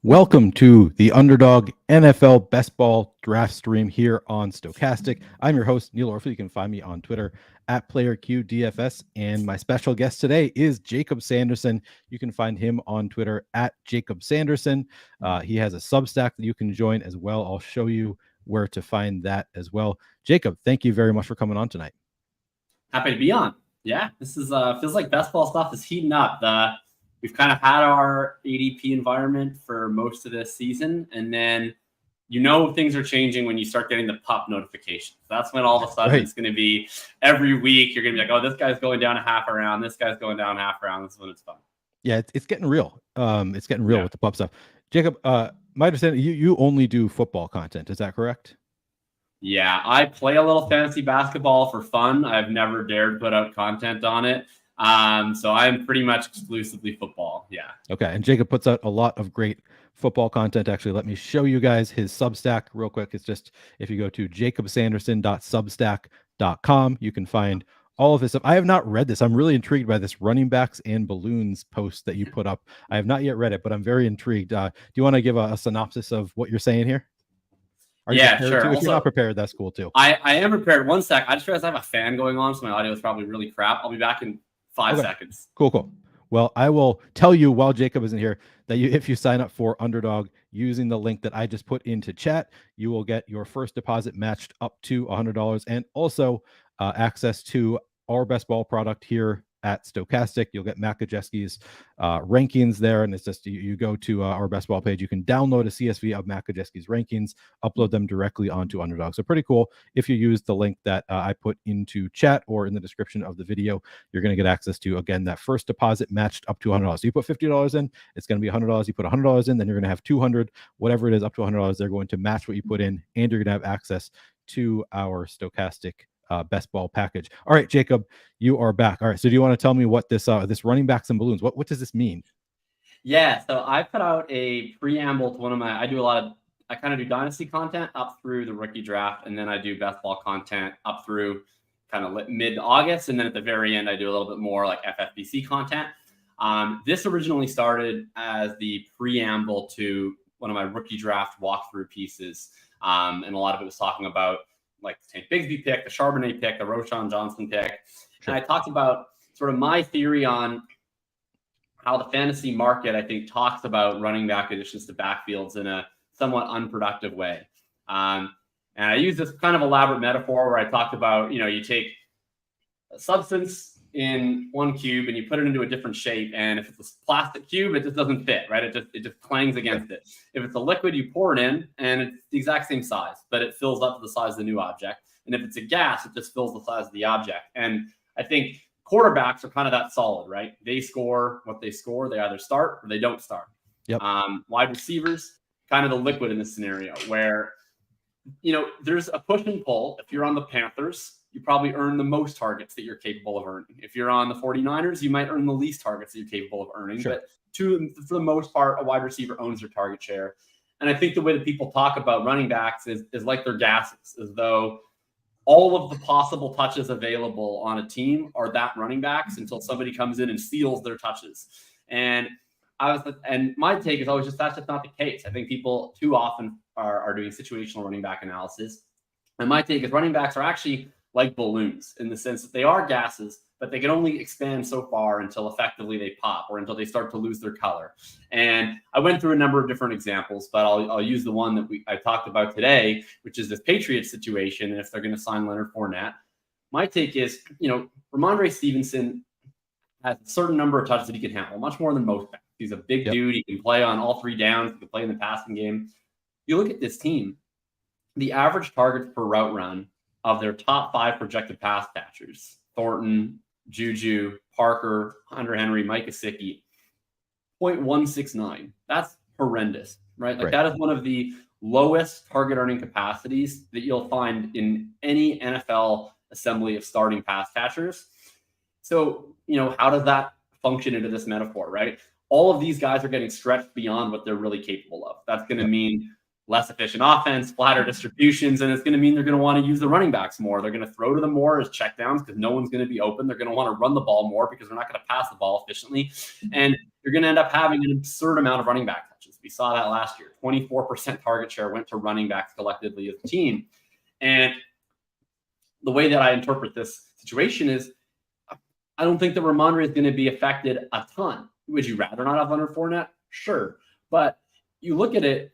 Welcome to the Underdog NFL Best Ball Draft Stream here on Stochastic. I'm your host, Neil Orfield. You can find me on Twitter at PlayerQDFS. And my special guest today is Jakob Sanderson. You can find him on Twitter at Jakob Sanderson. He has a Substack that you can join as well. I'll show you where to find that as well. Jakob, thank you very much for coming on tonight. Happy to be on. Yeah, this is feels like best ball stuff is heating up. We've kind of had our ADP environment for most of this season, and then things are changing when you start getting the pup notifications. That's when all of a sudden It's going to be every week. You're going to be like, oh, this guy's going down a half a round. This guy's going down half a round. This is when it's fun. Yeah, it's getting real. It's getting real with the pup stuff. Jakob, my understanding, you only do football content. Is that correct? Yeah, I play a little fantasy basketball for fun. I've never dared put out content on it. So I'm pretty much exclusively football. Yeah. Okay. And Jakob puts out a lot of great football content. Actually, let me show you guys his Substack real quick. It's just, if you go to jacobsanderson.substack.com, you can find all of this stuff. I have not read this. I'm really intrigued by this running backs and balloons post that you put up. I have not yet read it, but I'm very intrigued. Do you want to give a synopsis of what you're saying here? Yeah, sure. If you're not prepared, that's cool too. I am prepared. One sec. I just realized I have a fan going on, so my audio is probably really crap. I'll be back in 5 seconds. Cool. Well, I will tell you while Jakob isn't here that if you sign up for Underdog using the link that I just put into chat, you will get your first deposit matched up to $100 and also access to our best ball product here at Stochastic. You'll get Matt Kajeski's rankings there, and it's just you go to our best ball page. You can download a CSV of Matt Kajeski's rankings, upload them directly onto Underdog. So pretty cool. If you use the link that I put into chat or in the description of the video, you're going to get access to, again, that first deposit matched up to $100. So you put $50 in, it's going to be $100. You put $100 in, then you're going to have $200, whatever it is, up to $100. They're going to match what you put in, and you're going to have access to our Stochastic best ball package. All right, Jakob, you are back. All right, so do you want to tell me what this running backs and balloons, what does this mean? Yeah, so I put out a preamble to I kind of do dynasty content up through the rookie draft, and then I do best ball content up through kind of mid-August, and then at the very end I do a little bit more like FFBC content. This originally started as the preamble to one of my rookie draft walkthrough pieces, and a lot of it was talking about like the Tank Bigsby pick, the Charbonnet pick, the Roschon Johnson pick. Sure. And I talked about sort of my theory on how the fantasy market, I think, talks about running back additions to backfields in a somewhat unproductive way. And I use this kind of elaborate metaphor where I talked about, you take a substance in one cube and you put it into a different shape, and if it's a plastic cube, it just doesn't fit, right? It just clangs against it. If it's a liquid, you pour it in and it's the exact same size, but it fills up to the size of the new object. And if it's a gas, it just fills the size of the object. And I think quarterbacks are kind of that solid, right? They score what they score. They either start or they don't start. Yep. Wide receivers, kind of the liquid in this scenario where, there's a push and pull. If you're on the Panthers, you probably earn the most targets that you're capable of earning. If you're on the 49ers, you might earn the least targets that you're capable of earning. Sure. But for the most part, a wide receiver owns their target share. And I think the way that people talk about running backs is like they're gases, as though all of the possible touches available on a team are that running backs until somebody comes in and steals their touches. And my take is always that's just not the case. I think people too often are doing situational running back analysis. And my take is running backs are actually like balloons in the sense that they are gases, but they can only expand so far until effectively they pop or until they start to lose their color. And I went through a number of different examples, but I'll use the one that I talked about today, which is this Patriots situation. And if they're going to sign Leonard Fournette, my take is, Ramondre Stevenson has a certain number of touches that he can handle, much more than most backs. He's a big dude. He can play on all three downs. He can play in the passing game. You look at this team, the average targets per route run of their top 5 projected pass catchers, Thornton, Juju, Parker, Hunter Henry, Mike Gesicki, 0.169. That's horrendous, right? That is one of the lowest target earning capacities that you'll find in any NFL assembly of starting pass catchers. So, how does that function into this metaphor, right? All of these guys are getting stretched beyond what they're really capable of. That's going to mean less efficient offense, flatter distributions, and it's going to mean they're going to want to use the running backs more. They're going to throw to them more as checkdowns because no one's going to be open. They're going to want to run the ball more because they're not going to pass the ball efficiently. And you're going to end up having an absurd amount of running back touches. We saw that last year. 24% target share went to running backs collectively as a team. And the way that I interpret this situation is I don't think that Ramondre is going to be affected a ton. Would you rather not have Leonard Fournette? Sure. But you look at it,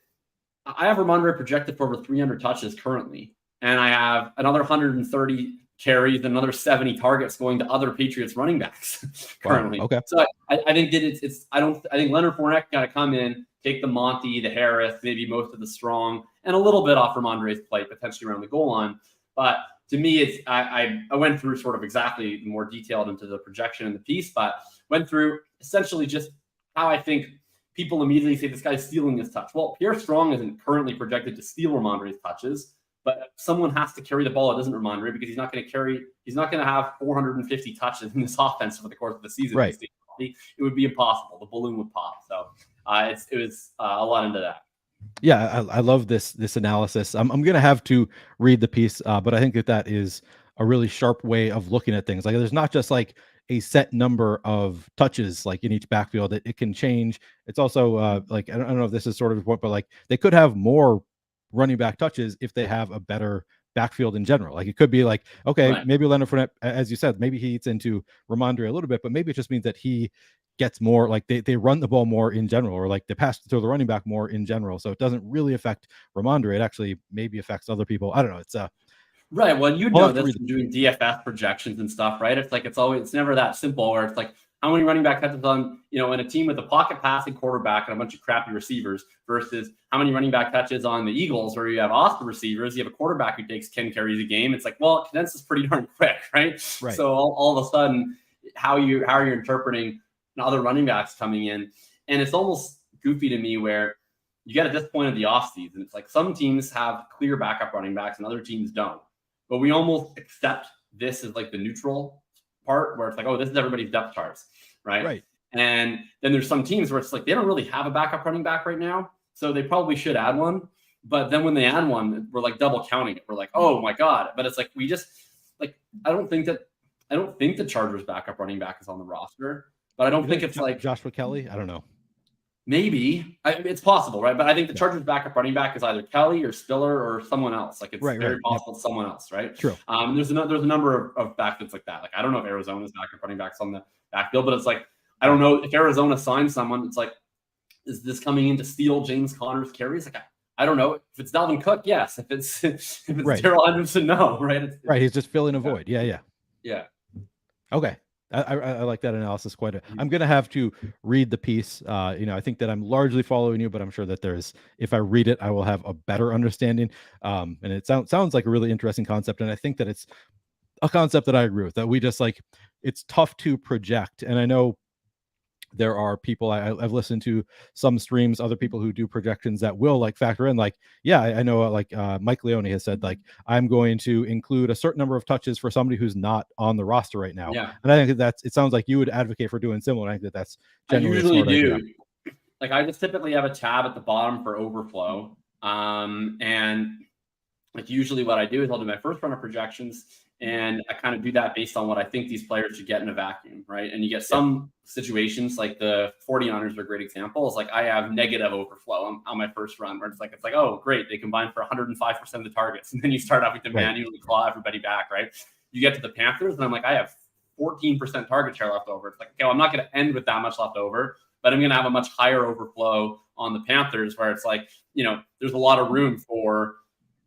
I have Ramondre projected for over 300 touches currently, and I have another 130 carries and another 70 targets going to other Patriots running backs currently. Wow. Okay. So I think that I think Leonard Fournette got to come in, take the Monty, the Harris, maybe most of the Strong, and a little bit off Ramondre's plate, potentially around the goal line. But to me, I went through sort of exactly more detailed into the projection in the piece, but went through essentially just how I think people immediately say this guy's stealing his touch. Well, Pierre Strong isn't currently projected to steal Ramondre's touches, but someone has to carry the ball. It isn't Ramondre because he's not going to have 450 touches in this offense over the course of the season. Right. It would be impossible. The balloon would pop. So it was a lot into that. Yeah, I love this analysis. I'm going to have to read the piece, but I think that is a really sharp way of looking at things. Like there's not just like a set number of touches like in each backfield. It can change. It's also like I don't know if this is sort of a point, but like they could have more running back touches if they have a better backfield in general. Like it could be like, okay, Right. maybe Leonard Fournette, as you said, maybe he eats into Ramondre a little bit, but maybe it just means that he gets more, like they run the ball more in general, or like they pass to the running back more in general. So it doesn't really affect Ramondre. It actually maybe affects other people. I don't know. It's right. Well, you know this from doing DFS projections and stuff, right? It's never that simple where it's like how many running back touches on, in a team with a pocket passing quarterback and a bunch of crappy receivers versus how many running back touches on the Eagles where you have awesome receivers, you have a quarterback who takes 10 carries a game. It's like, well, it condenses pretty darn quick, right? So all of a sudden, how you're interpreting other running backs coming in, and it's almost goofy to me where you get at this point of the offseason, it's like some teams have clear backup running backs and other teams don't. But we almost accept this as like the neutral part where it's like, oh, this is everybody's depth charts, right? Right. And then there's some teams where it's like they don't really have a backup running back right now, so they probably should add one. But then when they add one, we're like double counting it. We're like, oh my god! But it's like we just like I don't think the Chargers backup running back is on the roster, but I don't think it's like Joshua Kelly. I don't know. Maybe it's possible, right? But I think the Chargers backup running back is either Kelly or Spiller or someone else. Like it's very possible it's someone else, right? True. There's a number of backfields like that. Like I don't know if Arizona's backup running backs on the backfield, but it's like I don't know if Arizona signs someone. It's like, is this coming in to steal James Conner's carries? Like I don't know. If it's Dalvin Cook, yes. If it's Darrell Henderson, no. Right. Right. He's just filling a void. Yeah. Okay. I like that analysis quite a bit. I'm going to have to read the piece. I think that I'm largely following you, but I'm sure that if I read it, I will have a better understanding. And it sounds like a really interesting concept. And I think that it's a concept that I agree with, that we just like, it's tough to project. And I know there are people I've listened to some streams, other people who do projections that will like factor in like, yeah, I know like Mike Leone has said like, I'm going to include a certain number of touches for somebody who's not on the roster right now. Yeah. And I think it sounds like you would advocate for doing similar. I think that's generally I usually do. Idea. Like I just typically have a tab at the bottom for overflow. And like usually what I do is I'll do my first run of projections and I kind of do that based on what I think these players should get in a vacuum, right? And you get some situations like the 49ers are a great example. It's like I have negative overflow on my first run where it's like, oh, great. They combine for 105% of the targets. And then you start having to manually claw everybody back, right? You get to the Panthers and I'm like, I have 14% target share left over. It's like, okay, well, I'm not going to end with that much left over, but I'm going to have a much higher overflow on the Panthers where it's like, there's a lot of room for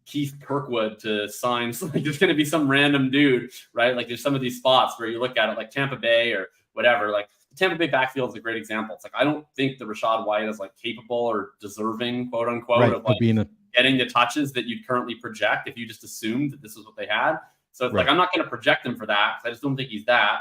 Keith Kirkwood to sign. Like there's going to be some random dude, right? Like there's some of these spots where you look at it like Tampa Bay or whatever. Like the Tampa Bay backfield is a great example. It's like I don't think the Rachaad White is like capable or deserving, quote unquote, of like getting the touches that you'd currently project if you just assumed that this is what they had. So it's like I'm not going to project him for that because I just don't think he's that.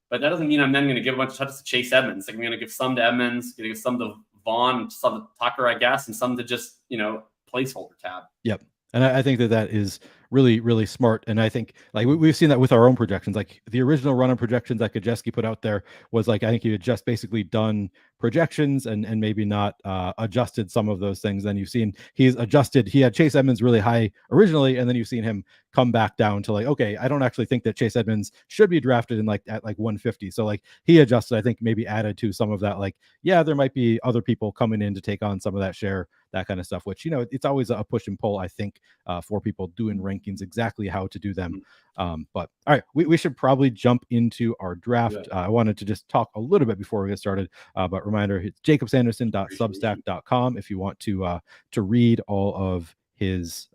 But that doesn't mean I'm then going to give a bunch of touches to Chase Edmonds. Like I'm going to give some to Edmonds, going to give some to Vaughn, some to Tucker, I guess, and some to just placeholder tab. Yep. And I think that is really smart. And I think like we've seen that with our own projections. Like the original run of projections that Kajeski put out there was like, I think he had just basically done projections and maybe not adjusted some of those things. Then you've seen he's adjusted. He had Chase Edmonds really high originally, and then you've seen him come back down to like, okay, I don't actually think that Chase Edmonds should be drafted in like at like 150. So like he adjusted, I think maybe added to some of that, like, yeah, there might be other people coming in to take on some of that share, that kind of stuff, which, you know, it's always a push and pull, I think, for people doing rankings, exactly how to do them. But all right, we should probably jump into our draft. I wanted to just talk a little bit before we get started, but reminder, it's jakobsanderson.substack.com if you want to read all of his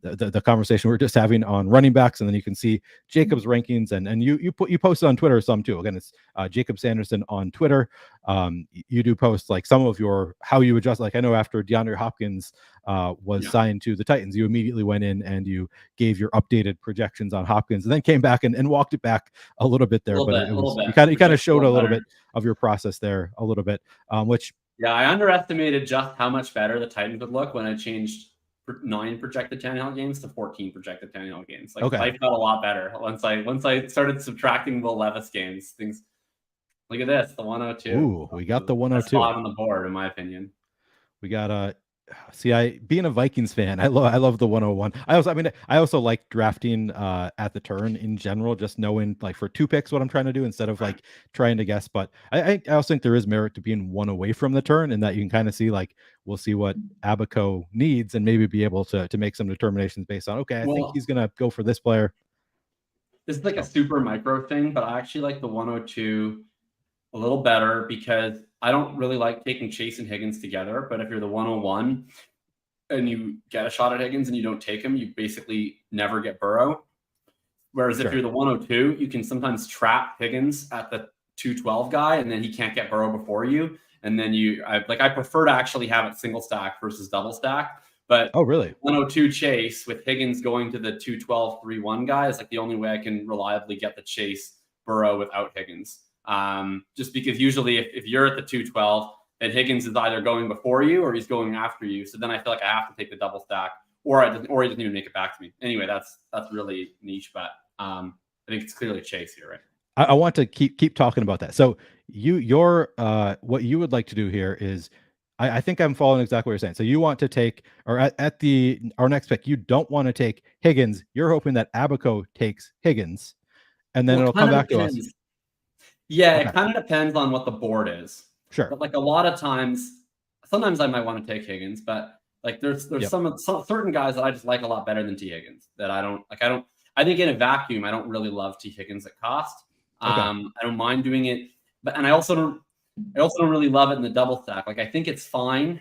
the conversation we are just having on running backs, and then you can see Jacob's rankings, and you posted on Twitter some too. Again, it's Jakob Sanderson on Twitter. You do post like some of your how you adjust. Like I know after DeAndre Hopkins was signed to the Titans, you immediately went in and you gave your updated projections on Hopkins, and then came back and walked it back a little bit there. But it was you kind of showed a little bit of your process there a little bit, which I underestimated just how much better the Titans would look when I changed 9 projected Tannehill games to 14 projected Tannehill games. Like life got a lot better once I started subtracting the Levis games. Things. Look at this, the 102. Ooh, we got the 102 spot on the board, in my opinion. We got being a Vikings fan, I love the 101. I also like drafting at the turn in general, just knowing like for 2 picks what I'm trying to do instead of like trying to guess. But I also think there is merit to being 1 away from the turn, and that you can kind of see like we'll see what Abaco needs and maybe be able to make some determinations based on I think he's gonna go for this player. This is like a super micro thing, but I actually like the 102 a little better because I don't really like taking Chase and Higgins together. But if you're the 101 and you get a shot at Higgins and you don't take him, you basically never get Burrow. Whereas if you're the 102, you can sometimes trap Higgins at the 212 guy, and then he can't get Burrow before you. And then I prefer to actually have it single stack versus double stack. But really? 102 Chase with Higgins going to the 212 3-1 guy is like the only way I can reliably get the Chase Burrow without Higgins. Just because usually if you're at the 212, then Higgins is either going before you or he's going after you. So then I feel like I have to take the double stack, or he doesn't even make it back to me. Anyway, that's really niche, but I think it's clearly Chase here, right? I want to keep talking about that. So your what you would like to do here is, I think I'm following exactly what you're saying. So you want to take, or at our next pick, you don't want to take Higgins. You're hoping that Abaco takes Higgins, and then it'll come back to us. Yeah, it kind of depends on what the board is. Sure. But like a lot of times, sometimes I might want to take Higgins, but like there's some certain guys that I just like a lot better than T. Higgins that I think in a vacuum, I don't really love T. Higgins at cost. I don't mind doing it, but I also don't really love it in the double stack. Like I think it's fine.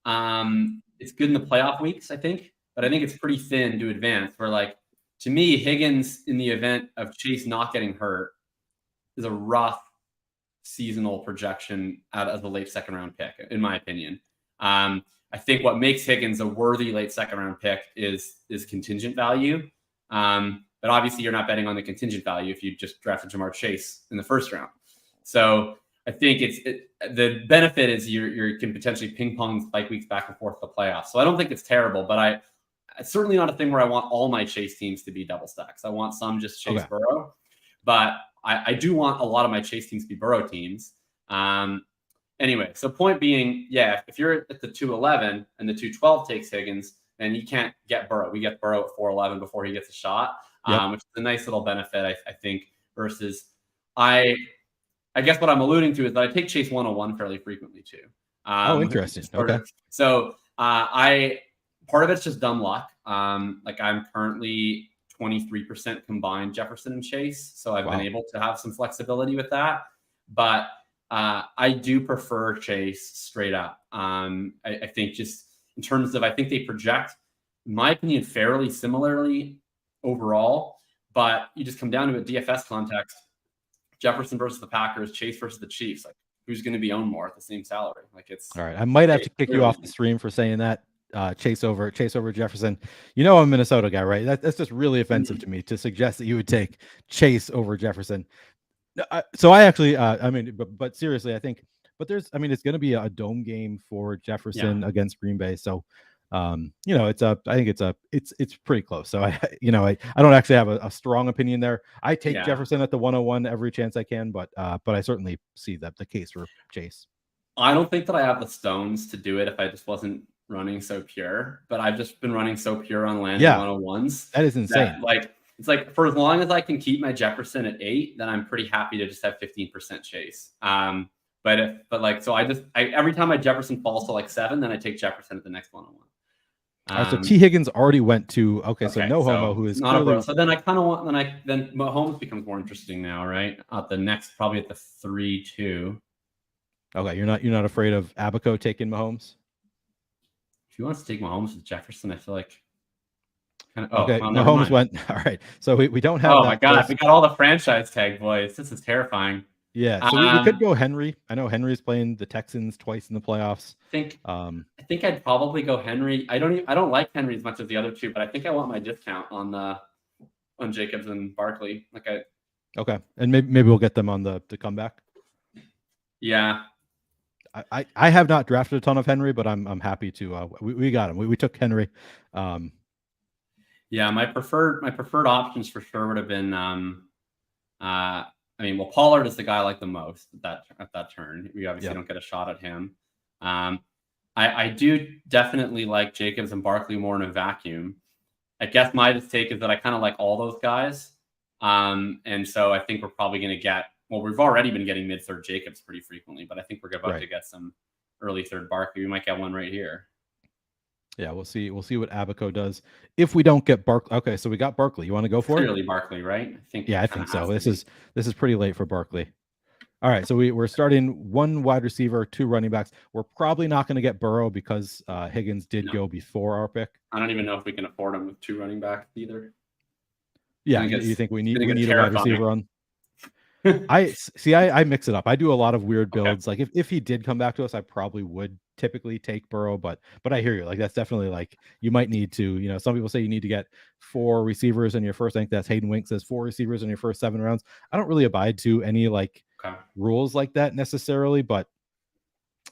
It's good in the playoff weeks, I think, but I think it's pretty thin to advance. Where like to me, Higgins in the event of Chase not getting hurt is a rough seasonal projection as a late second round pick, in my opinion. I think what makes Higgins a worthy late second round pick is contingent value. But obviously you're not betting on the contingent value if you just drafted Jamar Chase in the first round. So I think the benefit is you can potentially ping pong spike weeks back and forth to the playoffs. So I don't think it's terrible, but it's certainly not a thing where I want all my Chase teams to be double stacks. I want some just Chase Burrow, but I do want a lot of my Chase teams to be Burrow teams. Anyway, so point being, if you're at the 211 and the 212 takes Higgins, then you can't get Burrow. We get Burrow at 411 before he gets a shot, which is a nice little benefit, I think, versus I guess what I'm alluding to is that I take Chase 101 fairly frequently too. Interesting. Okay. So part of it's just dumb luck. Like I'm currently 23% combined Jefferson and Chase. So I've been able to have some flexibility with that. But I do prefer Chase straight up. I think just in terms of, I think they project, in my opinion, fairly similarly overall. But you just come down to a DFS context, Jefferson versus the Packers, Chase versus the Chiefs. Like who's going to be owned more at the same salary? Like it's all right. I might have to kick you off the stream for saying that. Chase over Jefferson. You know I'm a Minnesota guy, right? That's just really offensive to me to suggest that you would take Chase over Jefferson. So I actually, but seriously, I think, but it's going to be a dome game for Jefferson against Green Bay. So It's pretty close. So I don't actually have a strong opinion there. I take Jefferson at the 101 every chance I can, but I certainly see that the case for Chase. I don't think that I have the stones to do it if I just wasn't running so pure, but I've just been running so pure on landing 101s. That is insane. It's like for as long as I can keep my Jefferson at 8, then I'm pretty happy to just have 15% Chase. Every time my Jefferson falls to like 7, then I take Jefferson at the next 101. So T. Higgins already went to no homo, who is not clearly... a bro. So then I kind of want then Mahomes becomes more interesting now, right? At the next, probably at the 3-2. Okay, you're not afraid of Abaco taking Mahomes? If he wants to take Mahomes with Jefferson, I feel like. Mahomes went. All right, so we don't have. Oh my God, we got all the franchise tag boys. This is terrifying. Yeah, so we could go Henry. I know Henry's playing the Texans twice in the playoffs. I think I'd probably go Henry. I don't like Henry as much as the other two, but I think I want my discount on Jacobs and Barkley. Okay, and maybe we'll get them on the comeback. Yeah. I have not drafted a ton of Henry, but I'm happy to. We got him. We took Henry. Yeah, my preferred options for sure would have been. Pollard is the guy I like the most at that turn. We obviously don't get a shot at him. I do definitely like Jacobs and Barkley more in a vacuum. I guess my mistake is that I kind of like all those guys. And so I think we're probably going to get. Well, we've already been getting mid-third Jacobs pretty frequently, but I think we're about to get some early third Barkley. We might get one right here. Yeah, we'll see. We'll see what Abaco does. If we don't get Barkley, okay, so we got Barkley. You want to go for Clearly Barkley, right? I think so. This is pretty late for Barkley. All right, so we're starting 1 wide receiver, 2 running backs. We're probably not going to get Burrow because Higgins did go before our pick. I don't even know if we can afford him with 2 running backs either. Yeah, you think we need a wide receiver on? I mix it up. I do a lot of weird builds. Like if he did come back to us, I probably would typically take Burrow, but I hear you. Like that's definitely like you might need to, some people say you need to get 4 receivers in your first. I think that's Hayden Wink says 4 receivers in your first 7 rounds. I don't really abide to any rules like that necessarily, but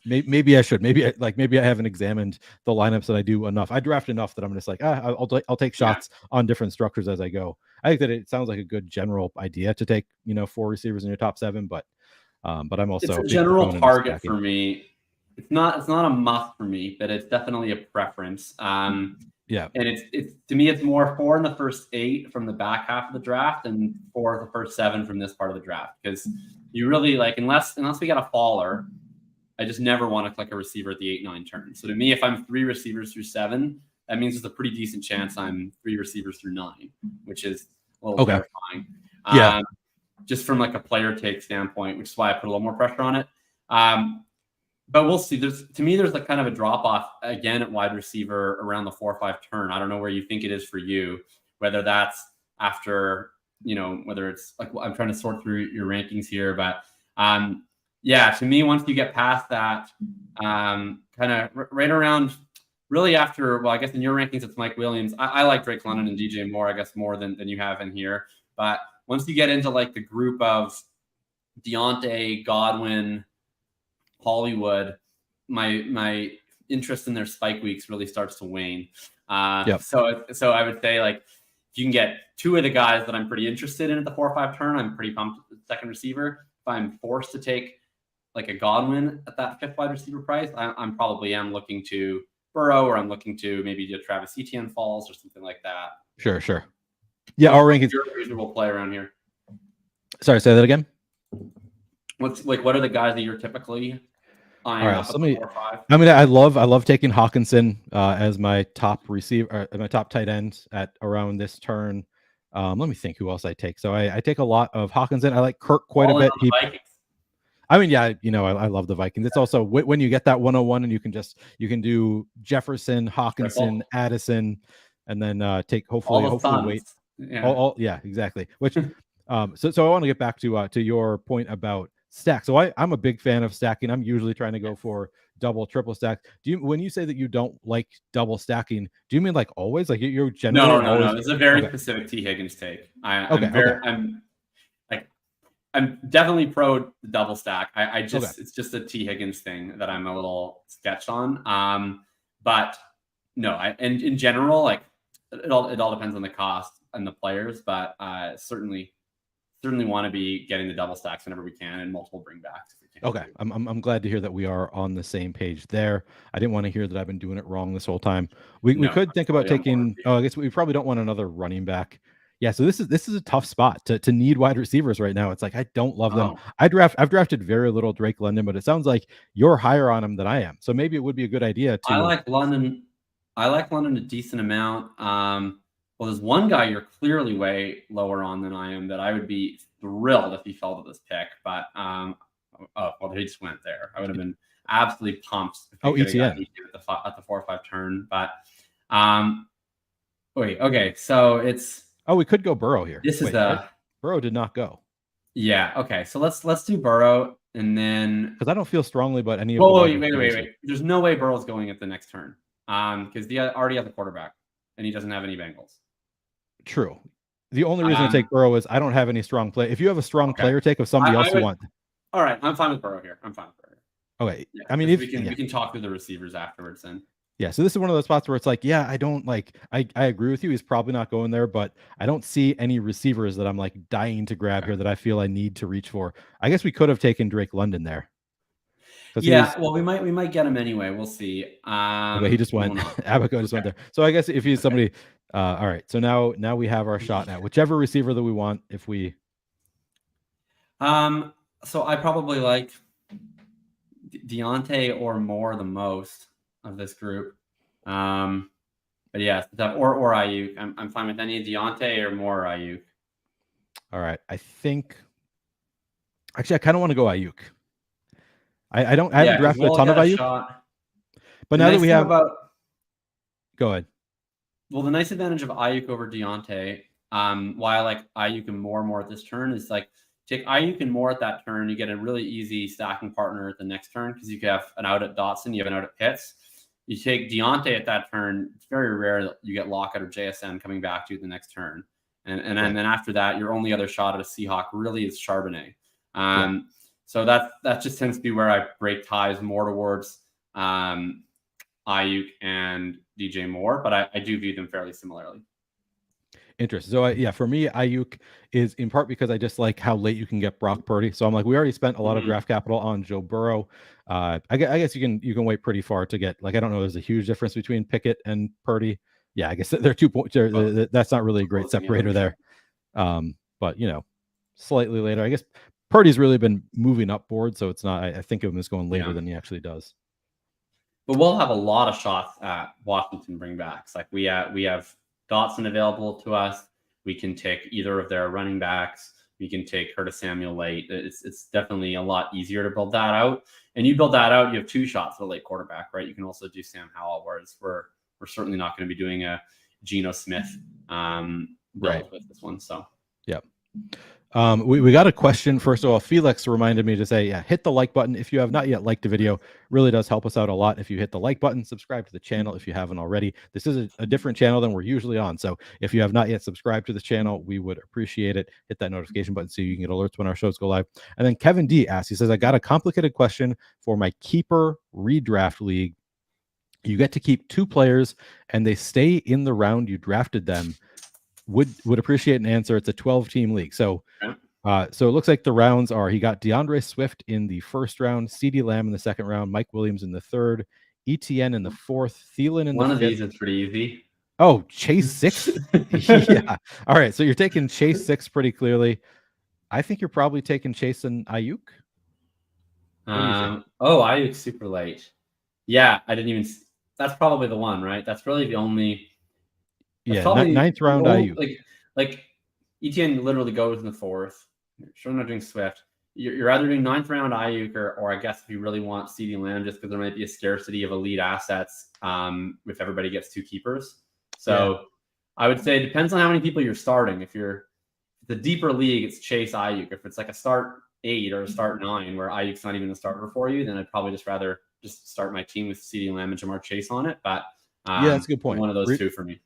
maybe I should. Maybe I haven't examined the lineups that I do enough. I draft enough that I'm just like, I'll take shots on different structures as I go. I think that it sounds like a good general idea to take 4 receivers in your top 7, but I'm also it's a general target for me. It's not a must for me, but it's definitely a preference. And it's to me, it's more 4 in the first 8 from the back half of the draft and 4 of the first 7 from this part of the draft, because you really unless we got a faller, I just never want to click a receiver at the 8-9 turn. So to me, if I'm 3 receivers through 7, that means there's a pretty decent chance I'm 3 receivers through 9, which is a little terrifying. Just from a player take standpoint, which is why I put a little more pressure on it. But we'll see. There's kind of a drop off again at wide receiver around the 4 or 5 turn. I don't know where you think it is for you, whether that's after, whether it's I'm trying to sort through your rankings here, but to me, once you get past that, kind of right around, really after, well, I guess in your rankings, it's Mike Williams. I like Drake London and DJ Moore, I guess, more than you have in here. But once you get into the group of Deontay, Godwin, Hollywood, my interest in their spike weeks really starts to wane. So I would say if you can get 2 of the guys that I'm pretty interested in at the 4 or 5 turn, I'm pretty pumped with the second receiver. If I'm forced to take a Godwin at that 5th wide receiver price, I'm probably looking to Burrow, or I'm looking to maybe do Travis Etienne falls or something like that. Sure. Yeah, our rankings. Your reasonable play around here. Sorry, say that again. What are the guys that you're typically eyeing up at 4 or 5? I love taking Hawkinson as my top receiver, my top tight end at around this turn. Let me think who else I take. So I take a lot of Hawkinson. I like Kirk quite a bit. I love the Vikings. It's also when you get that 101 and you can do Jefferson, Hawkinson, Addison, and then take hopefully wait. Yeah, exactly. Which so I want to get back to your point about stack. So I'm a big fan of stacking. I'm usually trying to go for double, triple stack. When you say that you don't like double stacking, do you mean always? You're generally no. It's a very specific T. Higgins take. I'm definitely pro the double stack. It's just a T. Higgins thing that I'm a little sketched on. But No, and in general, like it all depends on the cost and the players, but certainly want to be getting the double stacks whenever we can and multiple bringbacks if we can. Okay, I'm glad to hear that we are on the same page there. I didn't want to hear that I've been doing it wrong this whole time. We could think about taking. Oh, I guess we probably don't want another running back. Yeah, so this is a tough spot to need wide receivers right now. It's like I don't love them. I've drafted very little Drake London, but it sounds like you're higher on him than I am. So maybe it would be a good idea to. I like London a decent amount. Well, there's one guy you're clearly way lower on than I am that I would be thrilled if he fell to this pick, but well, he just went there. I would have been absolutely pumped. ETN at the 4 or 5 turn, but wait, okay, so it's. Oh, we could go Burrow here. This is Burrow did not go. Yeah. Okay. So let's do Burrow, and then because I don't feel strongly about any of. Wait. There's no way Burrow's going at the next turn, because he already has a quarterback, and he doesn't have any Bengals. True. The only reason to take Burrow is I don't have any strong play. If you have a strong player take of somebody else you want. All right, I'm fine with Burrow here. Okay. Yeah, I mean, we can talk to the receivers afterwards then. Yeah, so this is one of those spots where it's like, yeah, I don't like. I agree with you. He's probably not going there, but I don't see any receivers that I'm like dying to grab here that I feel I need to reach for. I guess we could have taken Drake London there. Yeah, well, we might get him anyway. We'll see. Okay, he just went. Abaco just went there. So I guess if he's somebody, all right. So now we have our shot at whichever receiver that we want. If we, so I probably like Deontay or Moore the most of this group. But yeah, or Ayuk. I'm fine with any Deontay or Moore or Ayuk. All right. I think actually I kind of want to go Ayuk. I haven't drafted a ton of Ayuk. But now that we have go ahead. Well, the nice advantage of Ayuk over Deontay, why I like Ayuk and more at this turn is like take Ayuk and Moore at that turn, you get a really easy stacking partner at the next turn because you could have an out at Dotson, you have an out at Pitts. You take Deontay at that turn, it's very rare that you get Lockett or JSN coming back to you the next turn. And then after that, your only other shot at a Seahawk really is Charbonnet. So that just tends to be where I break ties more towards Ayuk and DJ Moore, but I do view them fairly similarly. Interesting. So for me, Ayuk is in part because I just like how late you can get Brock Purdy. So I'm like, we already spent a lot of draft capital on Joe Burrow. I guess you can wait pretty far to get like I don't know. There's a huge difference between Pickett and Purdy. Yeah, I guess they're 2 points. That's not really a great separator there. But slightly later, I guess Purdy's really been moving up board, so it's not. I think of him as going later than he actually does. But we'll have a lot of shots at Washington bringbacks. Like we have Dotson available to us. We can take either of their running backs. We can take Curtis Samuel late. It's definitely a lot easier to build that out. And you build that out, you have 2 shots at a late quarterback, right? You can also do Sam Howell, whereas we're certainly not going to be doing a Geno Smith build with this one. So we got a question. First of all, Felix reminded me to say, hit the like button if you have not yet liked the video. Really does help us out a lot if you hit the like button. Subscribe to the channel if you haven't already. This is a different channel than we're usually on. So if you have not yet subscribed to this channel, we would appreciate it. Hit that notification button so you can get alerts when our shows go live. And then Kevin D asks, he says, I got a complicated question for my keeper redraft league. You get to keep 2 players and they stay in the round you drafted them. Would appreciate an answer. It's a 12-team league. So it looks like the rounds are he got DeAndre Swift in the first round, CeeDee Lamb in the second round, Mike Williams in the third, ETN in the fourth, Thielen in the fifth. One of these is pretty easy. Oh, Chase 6? Yeah. All right. So you're taking Chase 6 pretty clearly. I think you're probably taking Chase and Ayuk. Ayuk super late. Yeah, I didn't even. That's probably the one, right? That's really the only. Ninth round Ayuk. Like ETN literally goes in the fourth. Sure, not doing Swift. You're either doing 9th round Ayuk or I guess if you really want CeeDee Lamb, just because there might be a scarcity of elite assets if everybody gets 2 keepers. So I would say it depends on how many people you're starting. If you're the deeper league, it's Chase Ayuk. If it's like a start 8 or a start 9 where Ayuk's not even a starter for you, then I'd probably just rather just start my team with CeeDee Lamb and Jamar Chase on it. But that's a good point. One of those 2 for me.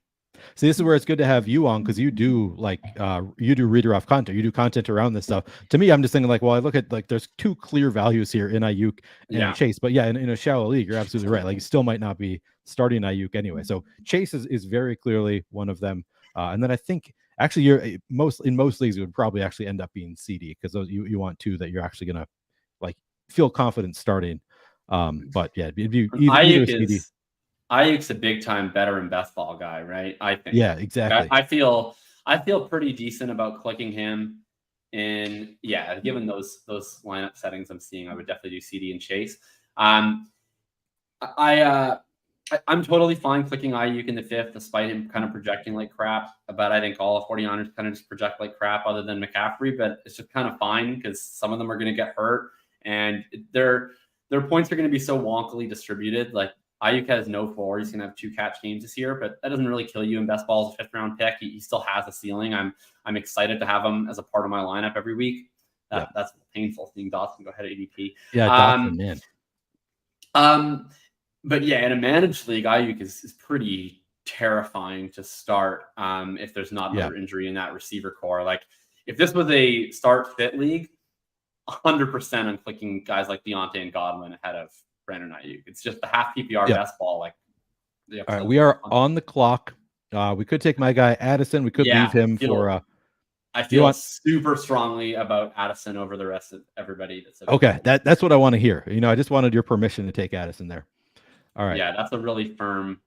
See, this is where it's good to have you on because you do redraft content. You do content around this stuff. To me, I'm just thinking like, well, I look at like there's 2 clear values here in Ayuk and Chase. But in a shallow league, you're absolutely right. Like you still might not be starting Ayuk anyway. So Chase is very clearly one of them. And then I think actually you're in most leagues it would probably actually end up being CD, because those you want two that you're actually gonna like feel confident starting. But yeah, it'd be either CD. Ayuk's a big time better in best ball guy, right? I think. Yeah, exactly. I feel pretty decent about clicking him. And yeah, given those lineup settings I'm seeing, I would definitely do CD and Chase. I'm totally fine clicking Ayuk in the 5th, despite him kind of projecting like crap. But I think all of 49ers kind of just project like crap, other than McCaffrey. But it's just kind of fine because some of them are going to get hurt, and their points are going to be so wonkily distributed. Like Ayuk has no floor; he's going to have 2 catch games this year, but that doesn't really kill you in best ball as a 5th round pick. He still has a ceiling. I'm excited to have him as a part of my lineup every week. That's painful seeing Dawson go ahead of ADP. Yeah, Dawson, man. But yeah, in a managed league, Ayuk is pretty terrifying to start if there's not another injury in that receiver core. Like if this was a start fit league, 100% I'm clicking guys like Deontay and Godwin ahead of Brandon Ayuk. It's just the half PPR best ball. Like, all right, we are on the clock. We could take my guy Addison. We could leave him for. I feel super strongly about Addison over the rest of everybody. Okay, that's what I want to hear. I just wanted your permission to take Addison there. All right. Yeah, that's a really firm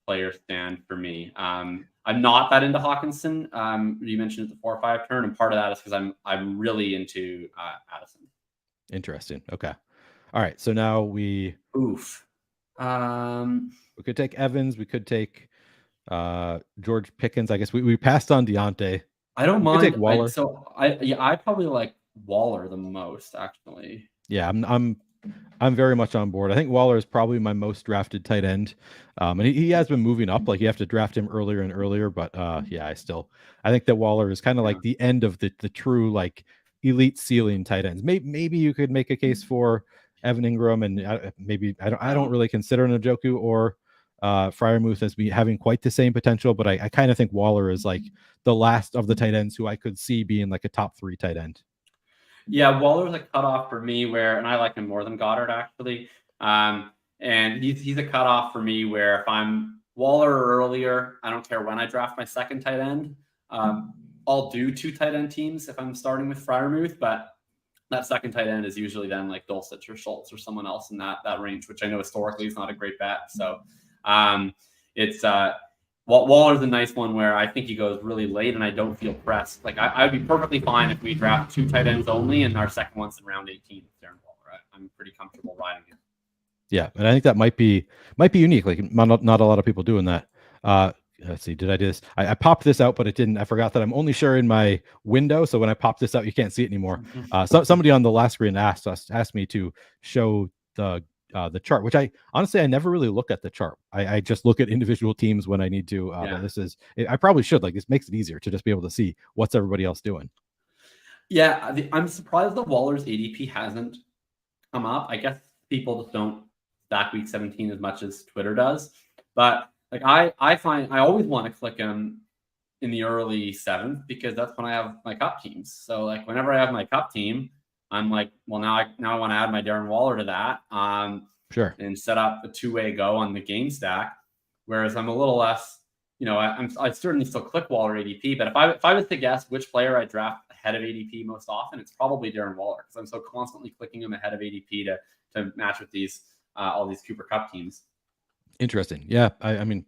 player stand for me. I'm not that into Hawkinson. You mentioned at the 4 or 5 turn, and part of that is because I'm really into Addison. Interesting. Okay. All right. So now we could take Evans. We could take George Pickens. I guess we passed on Deontay. I don't mind. Take Waller. I probably like Waller the most, actually. Yeah, I'm very much on board. I think Waller is probably my most drafted tight end. And he has been moving up. Like you have to draft him earlier and earlier. But yeah, I think that Waller is kind of like the end of the true like elite ceiling tight ends. Maybe you could make a case for Evan Ingram, and maybe I don't really consider Njoku or Freiermuth as having quite the same potential. But I kind of think Waller is like the last of the tight ends who I could see being like a top 3 tight end. Yeah, Waller's a cutoff for me and I like him more than Goddard actually. And he's a cutoff for me where if I'm Waller or earlier, I don't care when I draft my second tight end. I'll do 2 tight end teams if I'm starting with Freiermuth, but that second tight end is usually then like Dulcich or Schultz or someone else in that range, which I know historically is not a great bet. So it's Waller's a nice one where I think he goes really late and I don't feel pressed. Like I'd be perfectly fine if we draft 2 tight ends only and our second one's in round 18 with Darren Waller. I'm pretty comfortable riding him. Yeah, and I think that might be unique. Like not a lot of people doing that. Let's see, did I do this? I popped this out, but it didn't. I forgot that I'm only sharing my window, so when I pop this out, you can't see it anymore. So somebody on the last screen asked me to show the chart, which I never really look at the chart. I just look at individual teams when I need to. But I probably should. Like this makes it easier to just be able to see what's everybody else doing. Yeah, I'm surprised that Waller's ADP hasn't come up. I guess people just don't stack week 17 as much as Twitter does. But like I find I always want to click him in the early 7th because that's when I have my cup teams. So like whenever I have my cup team, I'm like, well, now I want to add my Darren Waller to that. Sure. And set up a 2-way go on the game stack. Whereas I'm a little less, I certainly still click Waller ADP, but if I was to guess which player I draft ahead of ADP most often, it's probably Darren Waller because I'm so constantly clicking him ahead of ADP to match with these all these Cooper Cup teams. Interesting. Yeah, I mean,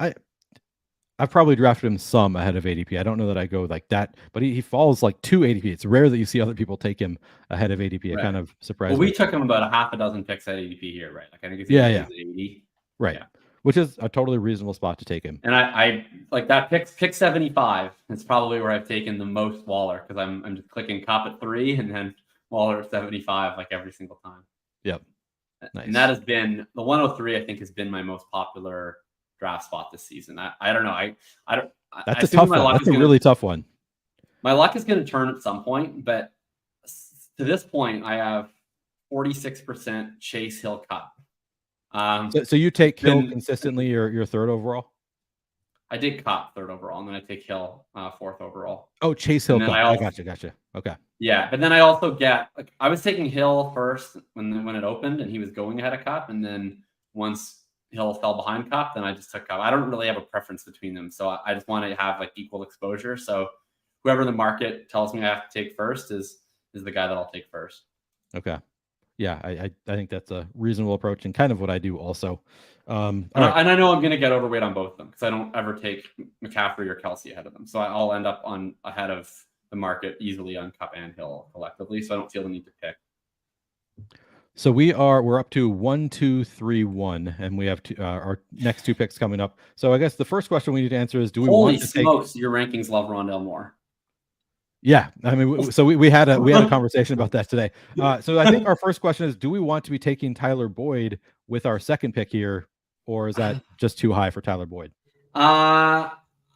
I've probably drafted him some ahead of ADP. I don't know that I go like that, but he falls like to ADP. It's rare that you see other people take him ahead of ADP. Right. It kind of surprised me. We took him about a half a dozen picks at ADP here, right? Like I think it's 80. Right. Yeah. Which is a totally reasonable spot to take him. And I like that pick 75. It's probably where I've taken the most Waller because I'm just clicking Cup at 3 and then Waller at 75 like every single time. Yep. Nice. And that has been the 103. I think has been my most popular draft spot this season. I don't know. I don't. That's a tough one. That's a really tough one. My luck is going to turn at some point, but to this point, I have 46% Chase Hill Cup. So you take Hill consistently, your 3rd overall? I did Cup 3rd overall, and then I take Hill 4th overall. Oh, Chase Hill Cup. I gotcha. Okay. Yeah, but then I also get I was taking Hill first when it opened, and he was going ahead of Cup, and then once Hill fell behind Cup, then I just took Cup. I don't really have a preference between them, so I just want to have like equal exposure. So whoever the market tells me I have to take first is the guy that I'll take first. Okay. Yeah, I think that's a reasonable approach and kind of what I do also. And I know I'm going to get overweight on both of them because I don't ever take McCaffrey or Kelsey ahead of them. So I'll end up ahead of the market easily on Cup and Hill collectively. So I don't feel the need to pick. So we're up to 1, 2, 3, 1, and we have our next two picks coming up. So I guess the first question we need to answer is: do we want to take? Holy smokes! Your rankings love Rondale Moore. Yeah, I mean, so we had a conversation about that today. So I think our first question is: do we want to be taking Tyler Boyd with our second pick here, or is that just too high for Tyler Boyd? I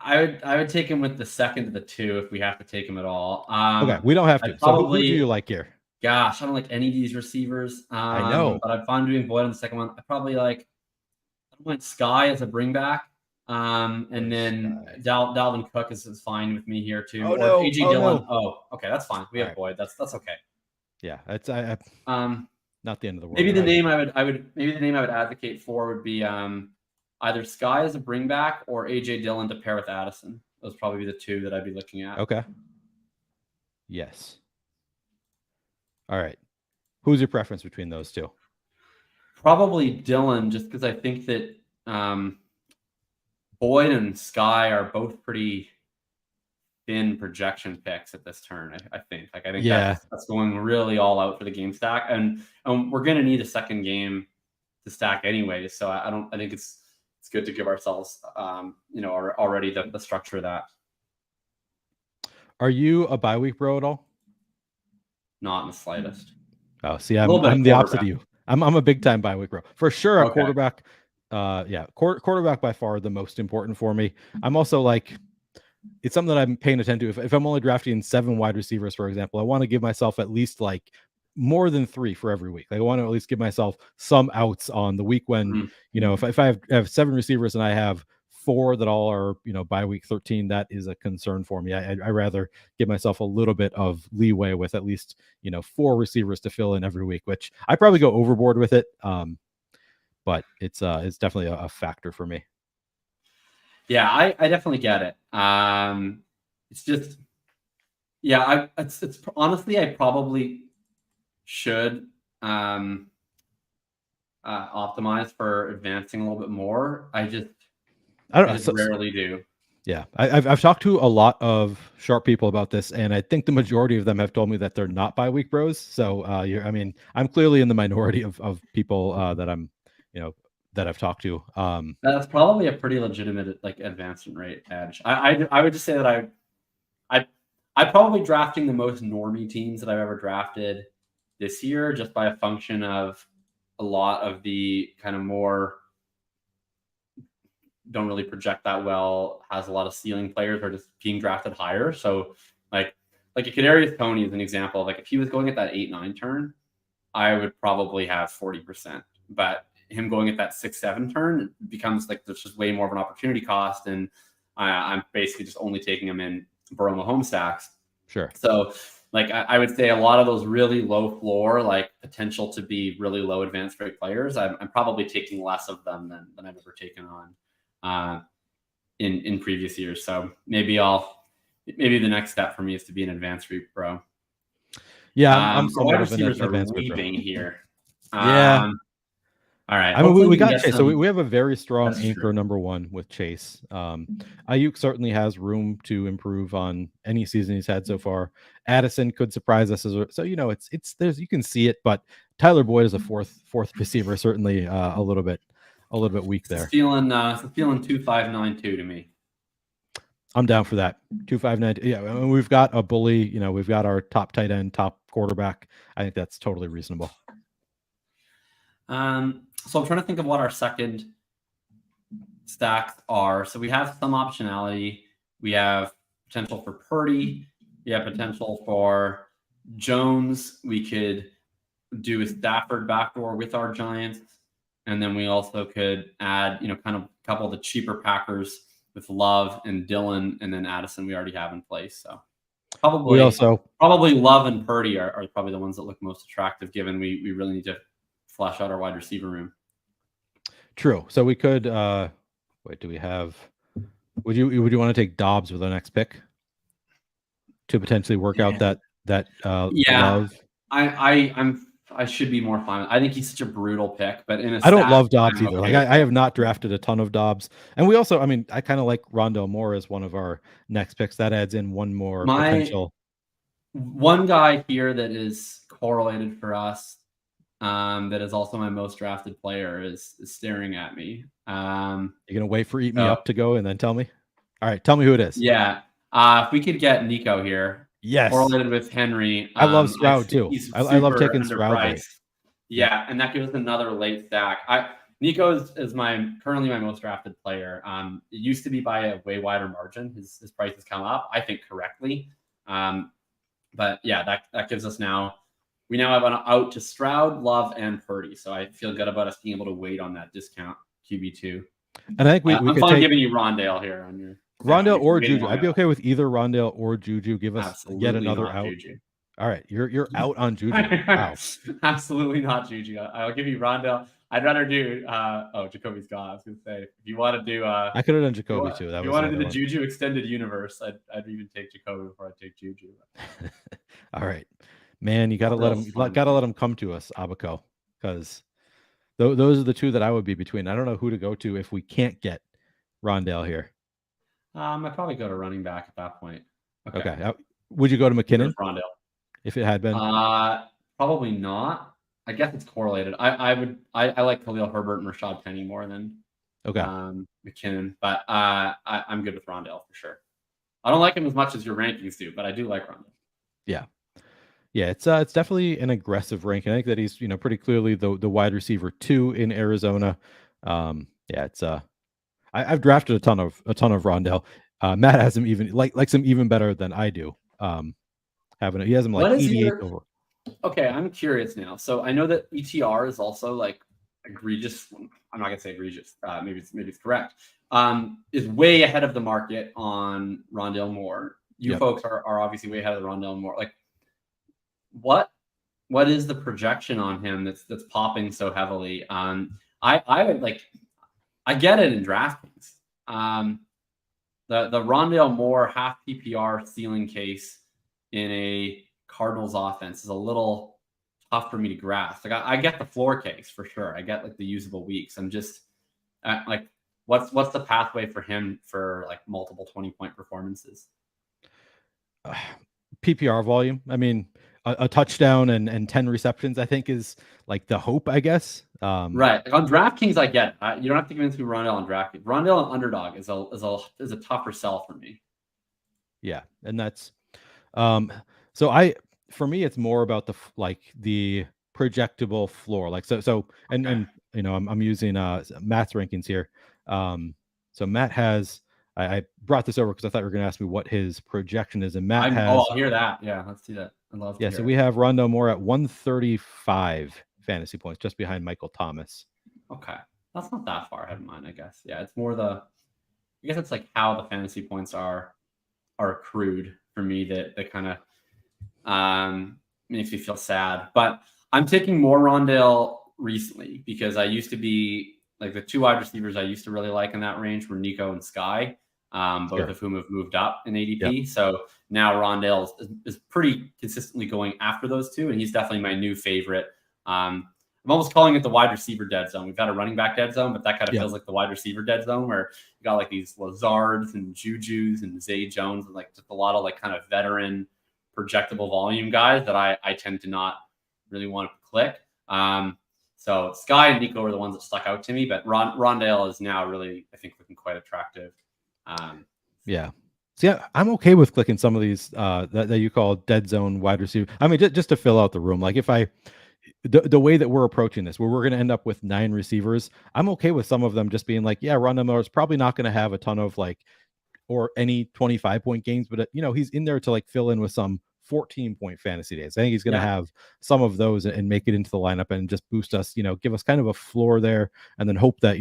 would take him with the second of the two if we have to take him at all. Okay, we don't have to. So who do you like here? Gosh, I don't like any of these receivers. I know, but I'm fine doing Boyd on the second one. I probably I went Sky as a bring back. And then Dalvin Cook is fine with me here too. Or AJ Dillon. No. Oh, okay, that's fine. We have Boyd. That's okay. Yeah, it's not the end of the world. Maybe the name I would advocate for would be either Sky as a bring back or AJ Dillon to pair with Addison. Those probably be the two that I'd be looking at. Okay. Yes. All right. Who's your preference between those two? Probably Dillon, just because I think that Boyd and Sky are both pretty thin projection picks at this turn. I think that's going really all out for the game stack, and we're going to need a second game to stack anyway. So I think it's good to give ourselves already the structure of that. Are you a bye week bro at all? Not in the slightest. Oh, see, I'm the opposite of you. I'm a big time bye week bro for sure. A quarterback. Quarterback by far the most important for me. I'm also it's something that I'm paying attention to. If I'm only drafting 7 wide receivers, for example, I want to give myself at least more than 3 for every week. I want to at least give myself some outs on the week when, if I have 7 receivers and I have 4 that all are, by week 13, that is a concern for me. I rather give myself a little bit of leeway with at least, 4 receivers to fill in every week, which I probably go overboard with it. But it's definitely a factor for me. Yeah, I definitely get it. It's just, it's honestly, I probably should optimize for advancing a little bit more. I just rarely do. Yeah, I've talked to a lot of sharp people about this, and I think the majority of them have told me that they're not bye week bros. So I'm clearly in the minority of people that I'm that I've talked to. That's probably a pretty legitimate advancement rate edge. I would just say that I'm probably drafting the most normie teams that I've ever drafted this year, just by a function of a lot of the kind of more don't really project that well, has a lot of ceiling players are just being drafted higher. So like a Kadarius Toney is an example. If he was going at that 8-9 turn, I would probably have 40%, but him going at that 6-7 turn becomes there's just way more of an opportunity cost, and I'm basically just only taking him in Burrow home stacks. Sure. So I would say a lot of those really low floor, potential to be really low advanced rate players, I'm probably taking less of them than I've ever taken on in previous years. So maybe the next step for me is to be an advanced rate pro. Yeah, I'm wide receivers are weeping here. Yeah. All right. I mean, we got Chase. So we have a very strong anchor number 1 with Chase. Ayuk certainly has room to improve on any season he's had so far. Addison could surprise us so it's there's you can see it, but Tyler Boyd is a fourth receiver, certainly a little bit weak there. It's feeling 2592 to me. I'm down for that. 259. Yeah, I mean, we've got a bully. We've got our top tight end, top quarterback. I think that's totally reasonable. So I'm trying to think of what our second stacks are. So we have some optionality. We have potential for Purdy. We have potential for Jones. We could do a Stafford backdoor with our Giants. And then we also could add, kind of a couple of the cheaper Packers with Love and Dillon, and then Addison we already have in place. So probably Love and Purdy are probably the ones that look most attractive, given we really need to flesh out our wide receiver room. True. So we could wait, do we have would you want to take Dobbs with the next pick to potentially work out Yeah. that Yeah, love? I should be more fine. I think he's such a brutal pick, but in a I don't stack, love Dobbs I'm either. okay Like with I it. have not drafted a ton of Dobbs. And we also, I mean, I kind of like Rondell Moore as one of our next picks. That adds in one more My potential. one guy here that is correlated for us, that is also my most drafted player is staring at me. You're gonna wait for Eat Me So Up to go and then tell me? All right, tell me who it is. yeah, if we could get Nico here, Yes. correlated with Henry, I love I Stroud think too. he's I love super taking Stroud late. underpriced. Yeah. Yeah, and that gives us another late stack. Nico is currently my most drafted player. It used to be by a way wider margin. His price has come up, I think correctly. But yeah, that gives us we now have an out to Stroud, Love, and Purdy. So I feel good about us being able to wait on that discount QB2. And I think we I'm could fine take giving you Rondale here on your Rondell or waiting Juju. on I'd be it. okay with either Rondell or Juju. Give us yet Absolutely another not out. Juju. All right, you're out on Juju. Wow. Absolutely not Juju. I'll give you Rondell. I'd rather do Jacoby's gone. I was gonna say if you want to do I could have done Jacoby too. That if you was want to do another the one. Juju extended universe, I'd even take Jacoby before I take Juju. All right, man, you gotta let him come to us, Abaco, because those are the two that I would be between. I don't know who to go to if we can't get Rondell here. I'd probably go to running back at that point. Okay. Would you go to McKinnon Rondell if it had been? Probably not. I guess it's correlated. I like Khalil Herbert and Rashad Penny more than McKinnon, but I'm good with Rondell for sure. I don't like him as much as your rankings do, but I do like Rondell. Yeah, it's definitely an aggressive ranking. I think that he's pretty clearly the wide receiver 2 in Arizona. Yeah, it's I've drafted a ton of Rondell. Matt has him even likes him even better than I do. He has him like 88 over. Okay, I'm curious now. So I know that ETR is also like egregious. I'm not gonna say egregious. Maybe it's correct. Is way ahead of the market on Rondell Moore. You folks are obviously way ahead of the Rondell Moore. Like, what is the projection on him that's popping so heavily? I would like. I get it in DraftKings. The Rondell Moore half PPR ceiling case in a Cardinals offense is a little tough for me to grasp. Like I get the floor case for sure. I get like the usable weeks. I'm just like, what's the pathway for him for like multiple 20-point performances? PPR volume. I mean, a touchdown and 10 receptions, I think, is like the hope, I guess. Right. Like on DraftKings, I get it. You don't have to convince me Rondell on DraftKings. Rondell on Underdog is a tougher sell for me. Yeah, and that's for me, it's more about the projectable floor. Like and I'm using Matt's rankings here. So Matt has I brought this over because I thought you were going to ask me what his projection is, and Matt has. I'll hear that. Yeah, let's do that. I'd love to. Yeah, so we have Rondell Moore at 135 fantasy points, just behind Michael Thomas. Okay, that's not that far ahead of mine, I guess. Yeah, it's more I guess it's like how the fantasy points are accrued for me that kind of makes me feel sad. But I'm taking more Rondell recently because I used to be like the two wide receivers I used to really like in that range were Nico and Sky, both of whom have moved up in ADP. Yep. So now Rondell is pretty consistently going after those two, and he's definitely my new favorite. I'm almost calling it the wide receiver dead zone. We've got a running back dead zone, but that kind of feels like the wide receiver dead zone where you got like these Lazards and Jujus and Zay Jones and like just a lot of like kind of veteran projectable volume guys that I tend to not really want to click. So Sky and Nico are the ones that stuck out to me, but Rondell is now really, I think, looking quite attractive. Yeah. So yeah, I'm okay with clicking some of these that you call dead zone wide receiver. I mean, just to fill out the room. Like if the way that we're approaching this, where we're going to end up with 9 receivers, I'm okay with some of them just being like, yeah, Rondell Moore is probably not going to have a ton of like, or any 25-point games, but he's in there to like fill in with some 14-point fantasy days. I think he's going to have some of those and make it into the lineup and just boost us, give us kind of a floor there, and then hope that,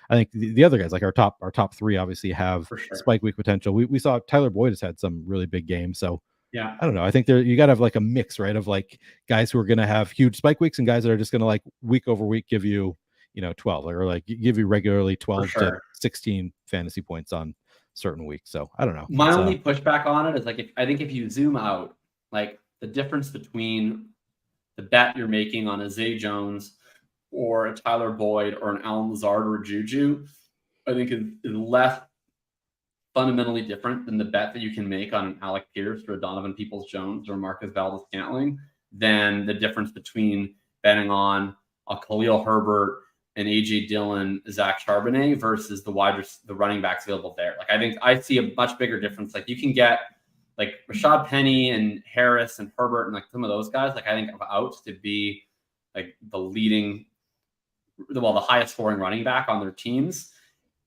I think the other guys, like our top 3 obviously have spike week potential. We saw Tyler Boyd has had some really big games. So yeah, I don't know. I think you got to have like a mix, right? Of like guys who are going to have huge spike weeks and guys that are just going to like week over week give you, 12 or like give you regularly For 12 to sure. 16 fantasy points on certain weeks. So I don't know. My only pushback on it is like I think if you zoom out, like the difference between the bet you're making on a Zay Jones or a Tyler Boyd or an Alan Lazard or a Juju, I think is less fundamentally different than the bet that you can make on an Alec Pierce or a Donovan Peoples-Jones or Marcus Valdes-Scantling than the difference between betting on a Khalil Herbert and AJ Dillon, Zach Charbonnet versus the running backs available there. Like I think I see a much bigger difference. Like you can get like Rashad Penny and Harris and Herbert and like some of those guys. Like I think of outs to be like the highest scoring running back on their teams.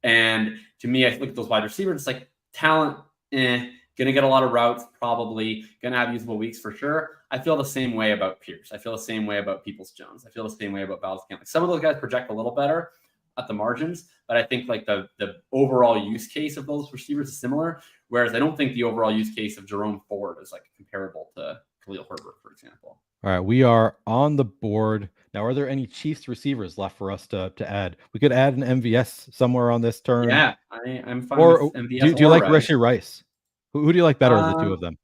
And to me, I look at those wide receivers, it's like talent, gonna get a lot of routes, probably gonna have usable weeks for sure. I feel the same way about Pierce. I feel the same way about Peoples-Jones. I feel the same way about Valdes-Scantling. Like some of those guys project a little better at the margins, but I think like the overall use case of those receivers is similar. Whereas I don't think the overall use case of Jerome Ford is like comparable to Khalil Herbert, for example. All right, we are on the board now. Are there any Chiefs receivers left for us to add? We could add an MVS somewhere on this turn. Yeah, I'm fine or with MVS. Do you like Rashee Rice? Who do you like better of the two of them?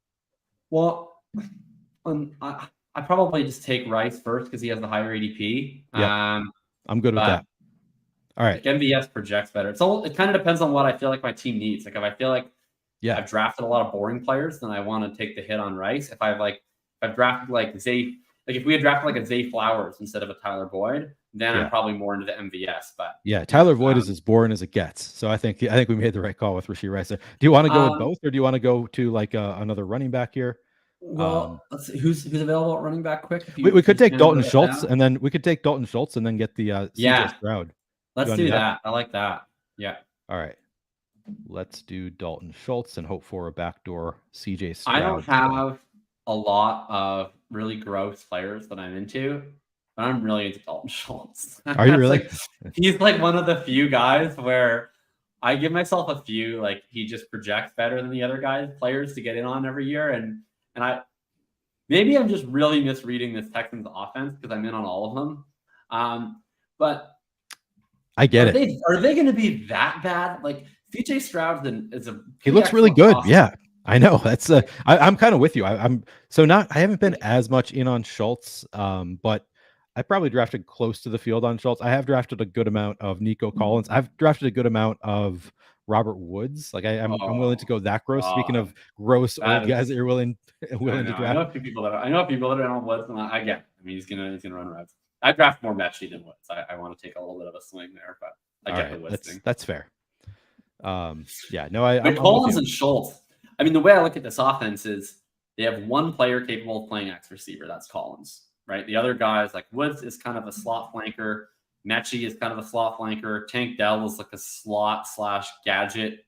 Well, I probably just take Rice first because he has the higher ADP. Yeah, I'm good with that. All right, like MVS projects better. It kind of depends on what I feel like my team needs. Like if I feel like I've drafted a lot of boring players, then I want to take the hit on Rice. If I've drafted like Zay, like if we had drafted like a Zay Flowers instead of a Tyler Boyd, then I'm probably more into the MVS. But yeah, Tyler Boyd is as boring as it gets. So I think we made the right call with Rashee Rice. Do you want to go with both, or do you want to go to like another running back here? Well, let's see who's available at running back quick. We could take Dalton Schultz, and then get the CJ Stroud. Let's do that. I like that. Yeah. All right. Let's do Dalton Schultz and hope for a backdoor CJ Stroud. I don't have a lot of really gross players that I'm into, but I'm really into Dalton Schultz. Are you really? He's like one of the few guys where I give myself a few, like he just projects better than the other players to get in on every year. And maybe I'm just really misreading this Texans offense because I'm in on all of them. But I get it. Are they going to be that bad? Like CJ Stroud he looks really good. Awesome. Yeah, I know. That's I'm kind of with you. I haven't been as much in on Schultz, but I probably drafted close to the field on Schultz. I have drafted a good amount of Nico Collins. I've drafted a good amount of Robert Woods. Like I'm willing to go that gross. Speaking of gross old guys that you're willing to draft. I know a few people that are on Woods, and I get. I mean, he's gonna run routes. I draft more Mechie than Woods. I want to take a little bit of a swing there, but I get the Woods thing. That's fair. I'm Collins and Schultz. I mean, the way I look at this offense is they have one player capable of playing X receiver. That's Collins, right? The other guys like Woods is kind of a slot flanker. Mechie is kind of a slot flanker. Tank Dell is like a slot / gadget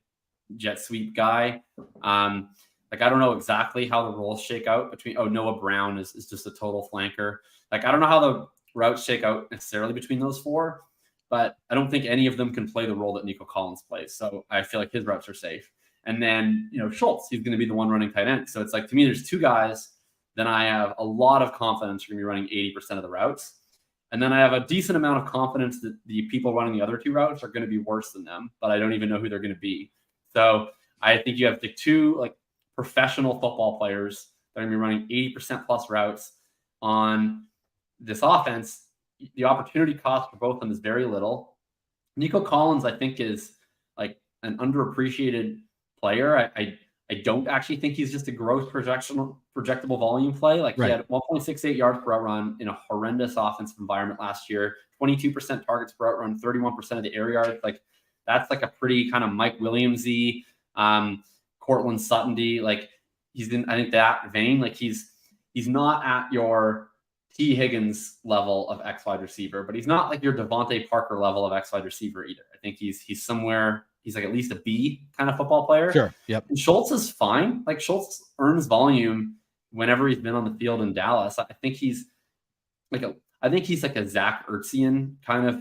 jet sweep guy. Like I don't know exactly how the roles shake out between. Noah Brown is just a total flanker. Like I don't know how the routes shake out necessarily between those four, but I don't think any of them can play the role that Nico Collins plays. So I feel like his routes are safe. And then, Schultz, he's going to be the one running tight end. So it's like, to me, there's two guys. Then I have a lot of confidence you're going to be running 80% of the routes. And then I have a decent amount of confidence that the people running the other two routes are going to be worse than them, but I don't even know who they're going to be. So I think you have the two like professional football players that are going to be running 80% plus routes on this offense. The opportunity cost for both of them is very little. Nico Collins, I think, is like an underappreciated player. I don't actually think he's just a gross projectable volume play. Like he had 1.68 yards per outrun in a horrendous offensive environment last year, 22% targets per outrun, 31% of the air yards. Like that's like a pretty kind of Mike Williams-y, Cortland Sutton-y. Like he's in, I think, that vein. Like he's not at your T. Higgins level of X wide receiver, but he's not like your Devontae Parker level of X wide receiver either. I think he's somewhere. He's like at least a B kind of football player. Sure. Yep. And Schultz is fine. Like Schultz earns volume whenever he's been on the field in Dallas. I think he's like a Zach Ertzian kind of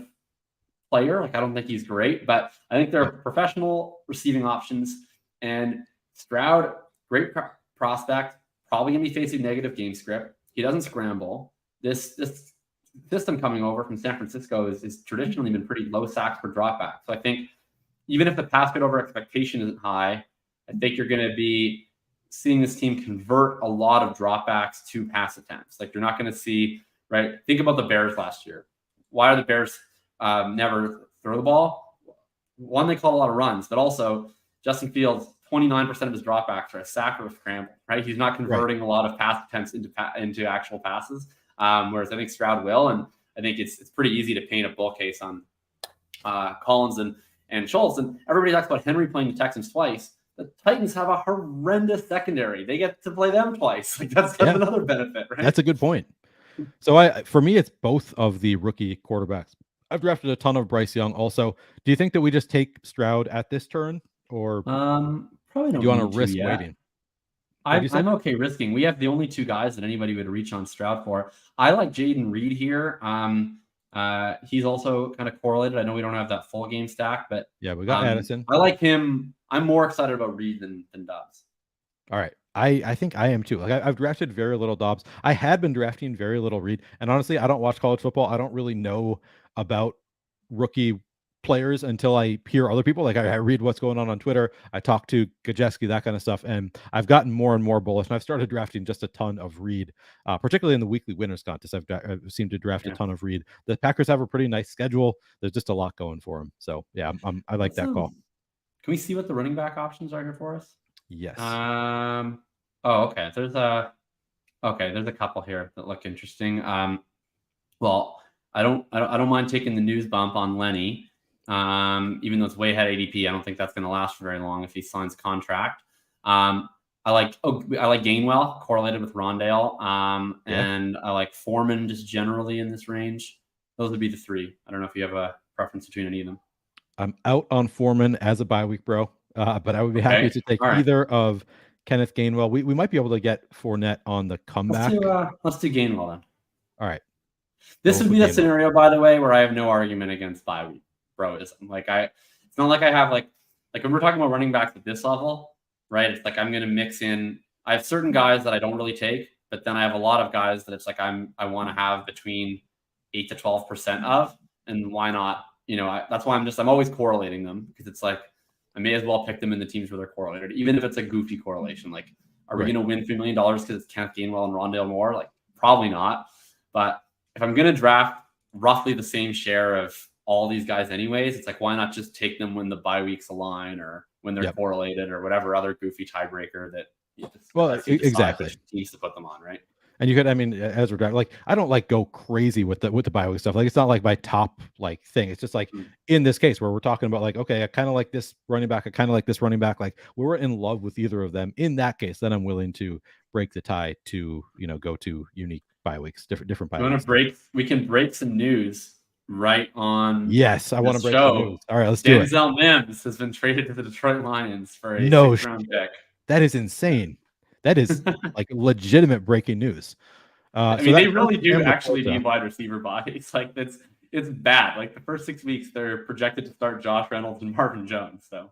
player. Like I don't think he's great, but I think they're professional receiving options. And Stroud, great prospect, probably gonna be facing negative game script. He doesn't scramble. This system coming over from San Francisco is traditionally been pretty low sacks per dropback. So I think even if the pass get over expectation isn't high, I think you're going to be seeing this team convert a lot of dropbacks to pass attempts. Like you're not going to see, right? Think about the Bears last year. Why are the Bears never throw the ball? One, they call a lot of runs, but also Justin Fields, 29% of his dropbacks are a sack or a scramble, right? He's not converting a lot of pass attempts into actual passes, whereas I think Stroud will. And I think it's pretty easy to paint a bull case on Collins and Schultz. And everybody talks about Henry playing the Texans twice. The Titans have a horrendous secondary. They get to play them twice. Like that's another benefit, right? That's a good point. So for me, it's both of the rookie quarterbacks. I've drafted a ton of Bryce Young. Also, do you think that we just take Stroud at this turn, or probably don't do you want to risk waiting? I'm okay risking. We have the only two guys that anybody would reach on Stroud for. I like Jaden Reed here. He's also kind of correlated. I know we don't have that full game stack, but yeah, we got Addison. I like him. I'm more excited about Reed than Dobbs. All right. I think I am too. Like I've drafted very little Dobbs. I had been drafting very little Reed. And honestly, I don't watch college football. I don't really know about rookie players until I hear other people. Like I read what's going on Twitter. I talk to Gajeski, that kind of stuff. And I've gotten more and more bullish. And I've started drafting just a ton of Reed, particularly in the weekly winners contest. I've seemed to draft a ton of Reed. The Packers have a pretty nice schedule. There's just a lot going for them. So yeah, I like that call. Can we see what the running back options are here for us? Yes. Oh, okay. There's a couple here that look interesting. Well, I don't mind taking the news bump on Lenny. Even though it's way ahead ADP, I don't think that's going to last for very long if he signs a contract. I like Gainwell correlated with Rondale. And I like Foreman just generally in this range. Those would be the three. I don't know if you have a preference between any of them. I'm out on Foreman as a bye week, bro. But I would be happy to take either of Kenneth Gainwell. We might be able to get Fournette on the comeback. Let's do Gainwell then. All right. This would be the scenario, by the way, where I have no argument against bye week broism. It's not like I have like when we're talking about running backs at this level, right? It's like I'm going to mix in. I have certain guys that I don't really take, but then I have a lot of guys that it's like I want to have between 8 to 12% of, and why not? That's why I'm always correlating them, because it's like I may as well pick them in the teams where they're correlated, even if it's a goofy correlation. Like, are we going to win $3 million because it's Kenneth Gainwell and Rondale Moore? Like, probably not. But if I'm going to draft roughly the same share of all these guys anyways, it's like, why not just take them when the bye weeks align or when they're correlated or whatever other goofy tiebreaker that exactly teams to put them on, right? And you could, as we're driving, like I don't like go crazy with the bye week stuff. Like it's not like my top thing. It's just like in this case where we're talking about like, okay, I kind of like this running back. I kind of like this running back. Like we were in love with either of them. In that case, then I'm willing to break the tie to go to unique bye weeks, different bye weeks. We can break some news right on. Yes, I want to break some news. All right, let's do it. Denzel Mims has been traded to the Detroit Lions for a 6th-round pick. That is insane. That is like legitimate breaking news. They really do actually need wide receiver bodies. Like it's bad. Like the first 6 weeks, they're projected to start Josh Reynolds and Marvin Jones. So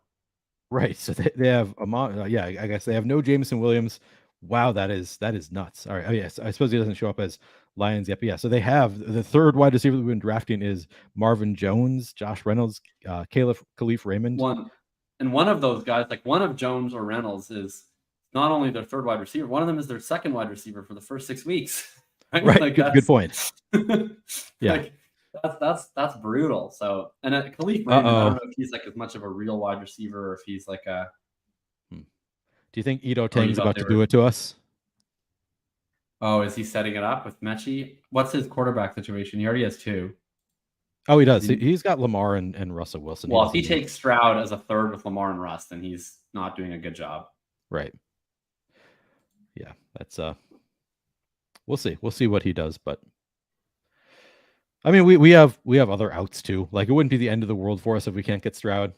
right. So they have I guess they have no Jameson Williams. Wow, that is nuts. All right. Oh yes, I suppose he doesn't show up as Lions yet. But yeah, so they have the third wide receiver that we've been drafting is Marvin Jones, Josh Reynolds, Khalif Raymond. One of those guys, like one of Jones or Reynolds, is not only their third wide receiver, one of them is their second wide receiver for the first 6 weeks. Right. Like good point. Yeah. Like, that's brutal. So, and Khalif Raymond, I don't know if he's like as much of a real wide receiver or if he's like a. Do you think Ito Tang's about to do it to us? Oh, is he setting it up with Mechie? What's his quarterback situation? He already has 2. Oh, he does. He's got Lamar and Russell Wilson. Well, if he takes Stroud as a third with Lamar and Russ, then he's not doing a good job. Right. Yeah, that's we'll see. We'll see what he does, but we have other outs too. Like it wouldn't be the end of the world for us if we can't get Stroud.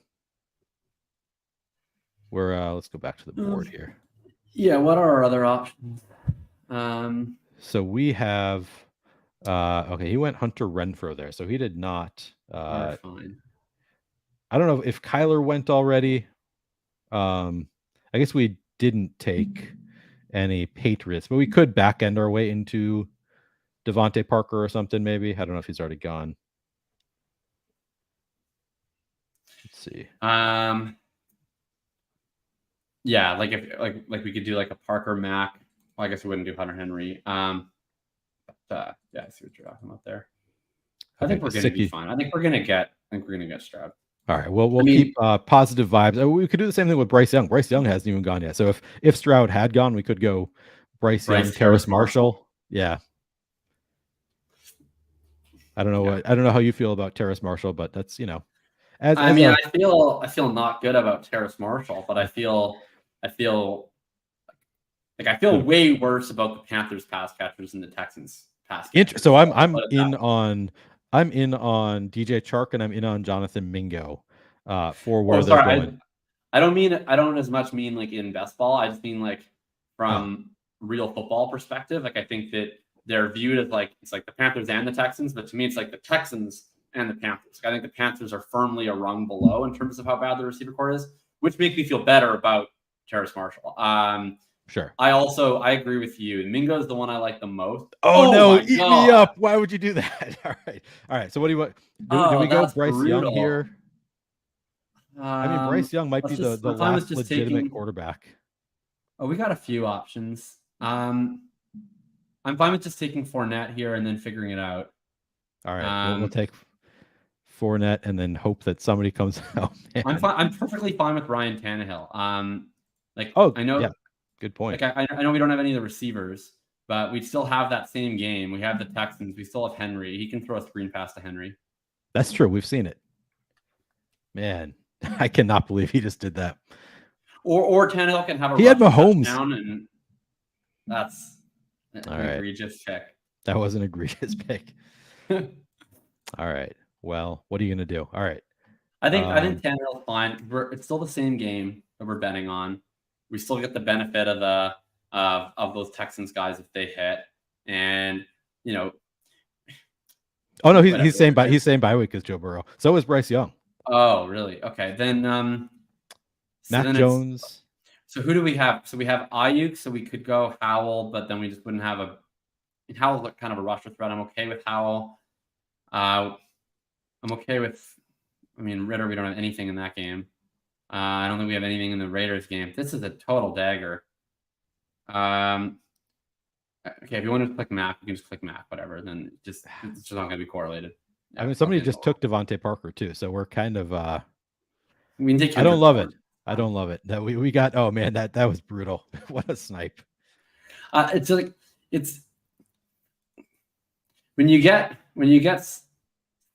Let's go back to the board here. Yeah, what are our other options? So we have he went Hunter Renfrow there. So he did not fine. I don't know if Kyler went already. I guess we didn't take any Patriots, but we could back end our way into Devontae Parker or something, maybe. I don't know if he's already gone. Let's see. Yeah, like if like we could do like a Parker Mac. Well, I guess we wouldn't do Hunter Henry. Yeah, I see what you're talking about there. I think we're going to be fine. I think we're going to get Stroud. All right. Well, we'll keep positive vibes. We could do the same thing with Bryce Young. Bryce Young hasn't even gone yet. So if Stroud had gone, we could go Bryce Young, Terrace Marshall. Yeah. I don't know how you feel about Terrace Marshall, but that's, I feel not good about Terrace Marshall, but I feel way worse about the Panthers pass catchers than the Texans pass catchers. So I'm in on DJ Chark and I'm in on Jonathan Mingo for where they're going. I don't as much mean like in best ball. I just mean like from real football perspective. Like I think that they're viewed as like it's like the Panthers and the Texans, but to me it's like the Texans and the Panthers. I think the Panthers are firmly a rung below in terms of how bad the receiver core is, which makes me feel better about Terrace Marshall. Sure. I agree with you. Mingo is the one I like the most. Oh no, eat me up. Why would you do that? All right. So what do you want? Do we go Bryce Young here? I mean, Bryce Young might be the last legitimate quarterback. Oh, we got a few options. I'm fine with just taking Fournette here and then figuring it out. All right, we'll take Fournette and then hope that somebody comes out. I'm perfectly fine with Ryan Tannehill. I know. Yeah, good point. Like I know we don't have any of the receivers, but we still have that same game. We have the Texans. We still have Henry. He can throw a screen pass to Henry. That's true. We've seen it. Man, I cannot believe he just did that. Or Tannehill can have a. He had Mahomes down, and that's an egregious pick. That was an egregious pick. All right. Well, what are you gonna do? All right. I think Tannehill's fine. It's still the same game that we're betting on. We still get the benefit of the of those Texans guys if they hit, and Oh no, he's saying bye week as Joe Burrow. So is Bryce Young. Oh really? Okay, then Mac Jones. So who do we have? So we have Ayuk. So we could go Howell, but then we just wouldn't have a. Howell's kind of a rusher threat. I'm okay with Howell. I'm okay with. I mean, Ritter. We don't have anything in that game. I don't think we have anything in the Raiders game. This is a total dagger. Okay, if you want to click map, you can just click map, whatever. Then it's just not going to be correlated. Yeah, I mean, somebody just took Devontae Parker too, so we're kind of. I don't love it. I don't love it that we got. Oh man, that was brutal. What a snipe! It's when you get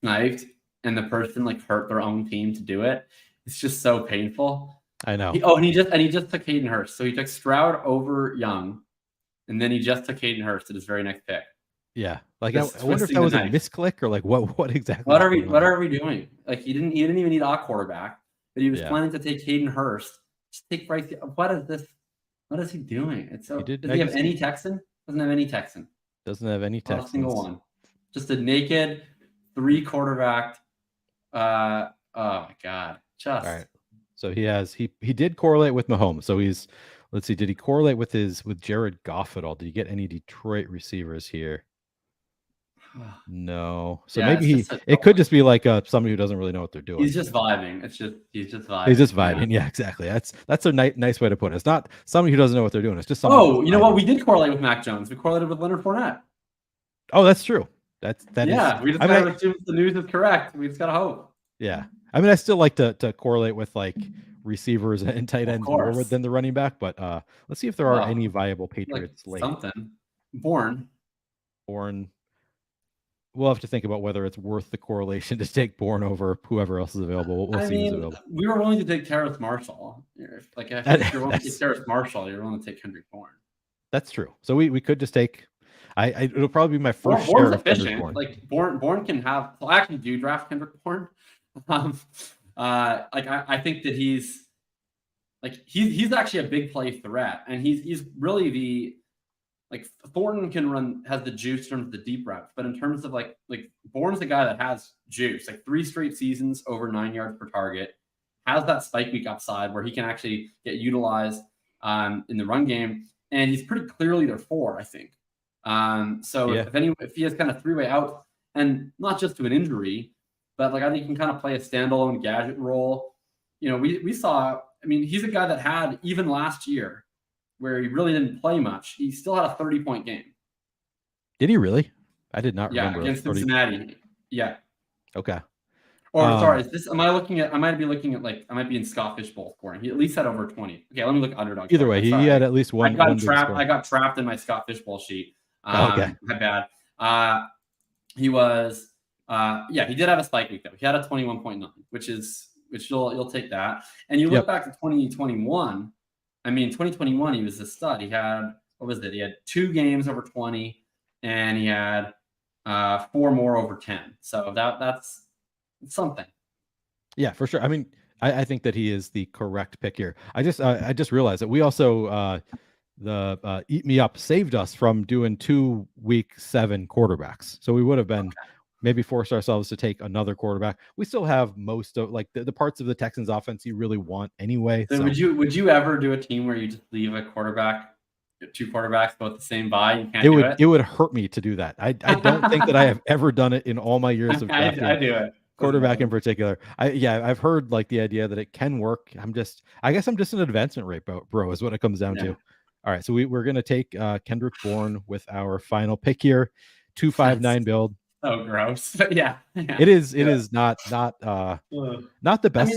sniped and the person like hurt their own team to do it. It's just so painful. I know. And he just took Hayden Hurst. So he took Stroud over Young, and then he just took Hayden Hurst at his very next pick. Yeah, like I wonder if that was a misclick or like what exactly. What are we doing? Like he didn't even need a quarterback, but he was planning to take Hayden Hurst. Just take Bryce. What is this? What is he doing? It's so. Does he have any Texan? Doesn't have any Texan. Doesn't have any Texans. Not a single one. Just a naked 3 quarterback. Oh my God. Just all right. So he did correlate with Mahomes. So let's see, did he correlate with Jared Goff at all? Did he get any Detroit receivers here? No. So maybe it could just be like somebody who doesn't really know what they're doing. He's just vibing. He's just vibing. He's just vibing. Yeah, exactly. That's a nice way to put it. It's not somebody who doesn't know what they're doing. It's just somebody. Oh, you know what? We did correlate with Mac Jones. We correlated with Leonard Fournette. Oh, that's true. That is. We just gotta assume the news is correct. We just gotta hope. Yeah. I mean, I still like to correlate with like receivers and tight ends more than the running back, but let's see if there are any viable Patriots late. Something. Bourne. We'll have to think about whether it's worth the correlation to take Bourne over whoever else is available. We'll see who's available. We were willing to take Terrace Marshall. Like if you're willing to take Terrace Marshall, you're willing to take Kendrick Bourne. That's true. So we could just take. It'll probably be my first share of efficient. Bourne. Like Bourne can have. Well, I actually do draft Kendrick Bourne. I think that he's actually a big play threat, and he's really the. Like Thornton has the juice in terms of the deep routes, but in terms of like Bourne's the guy that has juice, like 3 straight seasons over 9 yards per target, has that spike week upside where he can actually get utilized in the run game, and he's pretty clearly their 4, I think. So if he has kind of three-way out, and not just to an injury, but like I think he can kind of play a standalone gadget role. We saw. I mean, he's a guy that had even last year where he really didn't play much. He still had a 30-point game. Did he really? I did not remember. Against Cincinnati. Yeah. Okay. Or sorry, I might be in Scott Fishbowl scoring. He at least had over 20. Okay, let me look at Underdog. Either way, he had at least one. I got trapped in my Scott Fishbowl sheet. Okay. My bad. He was he did have a spike week though. He had a 21.9, which you'll take that. And you look back to 2021. I mean, 2021, he was a stud. He had, what was it? He had 2 games over 20, and he had 4 more over 10. So that's something. Yeah, for sure. I mean, I think that he is the correct pick here. I just realized that we also the Eat Me Up saved us from doing 2 week 7 quarterbacks. So we would have been maybe forced ourselves to take another quarterback. We still have most of like the parts of the Texans offense you really want anyway. So would you ever do a team where you just leave a quarterback, 2 quarterbacks both the same bye? You can't do it. It would hurt me to do that. I don't think that I have ever done it in all my years of drafting. I do it. Quarterback in particular. I've heard like the idea that it can work. I guess I'm just an advancement rate bro is what it comes down to. All right, so we're gonna take Kendrick Bourne with our final pick here. 259 build. So gross. But yeah. It is not the best.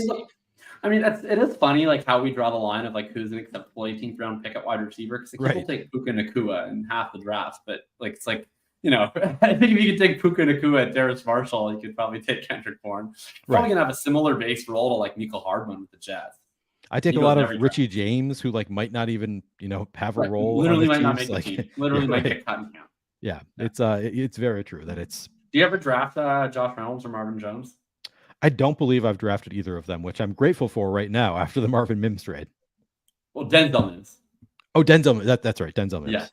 I mean, it is funny like how we draw the line of like who's an acceptable 18th round pick at wide receiver, because people take Puka Nacua in half the drafts, but like it's like, I think if you could take Puka Nacua at Darius Marshall, you could probably take Kendrick Bourne. Probably gonna have a similar base role to like Mecole Hardman with the Jets. I take a lot of Richie James, who like might not even have a role. Literally might not make the team. Literally might get cut in camp. Yeah, it's very true that it's. Do you ever draft Josh Reynolds or Marvin Jones? I don't believe I've drafted either of them, which I'm grateful for right now after the Marvin Mims trade. Well, Denzel Mims. Oh, Denzel. That's right, Denzel Mims.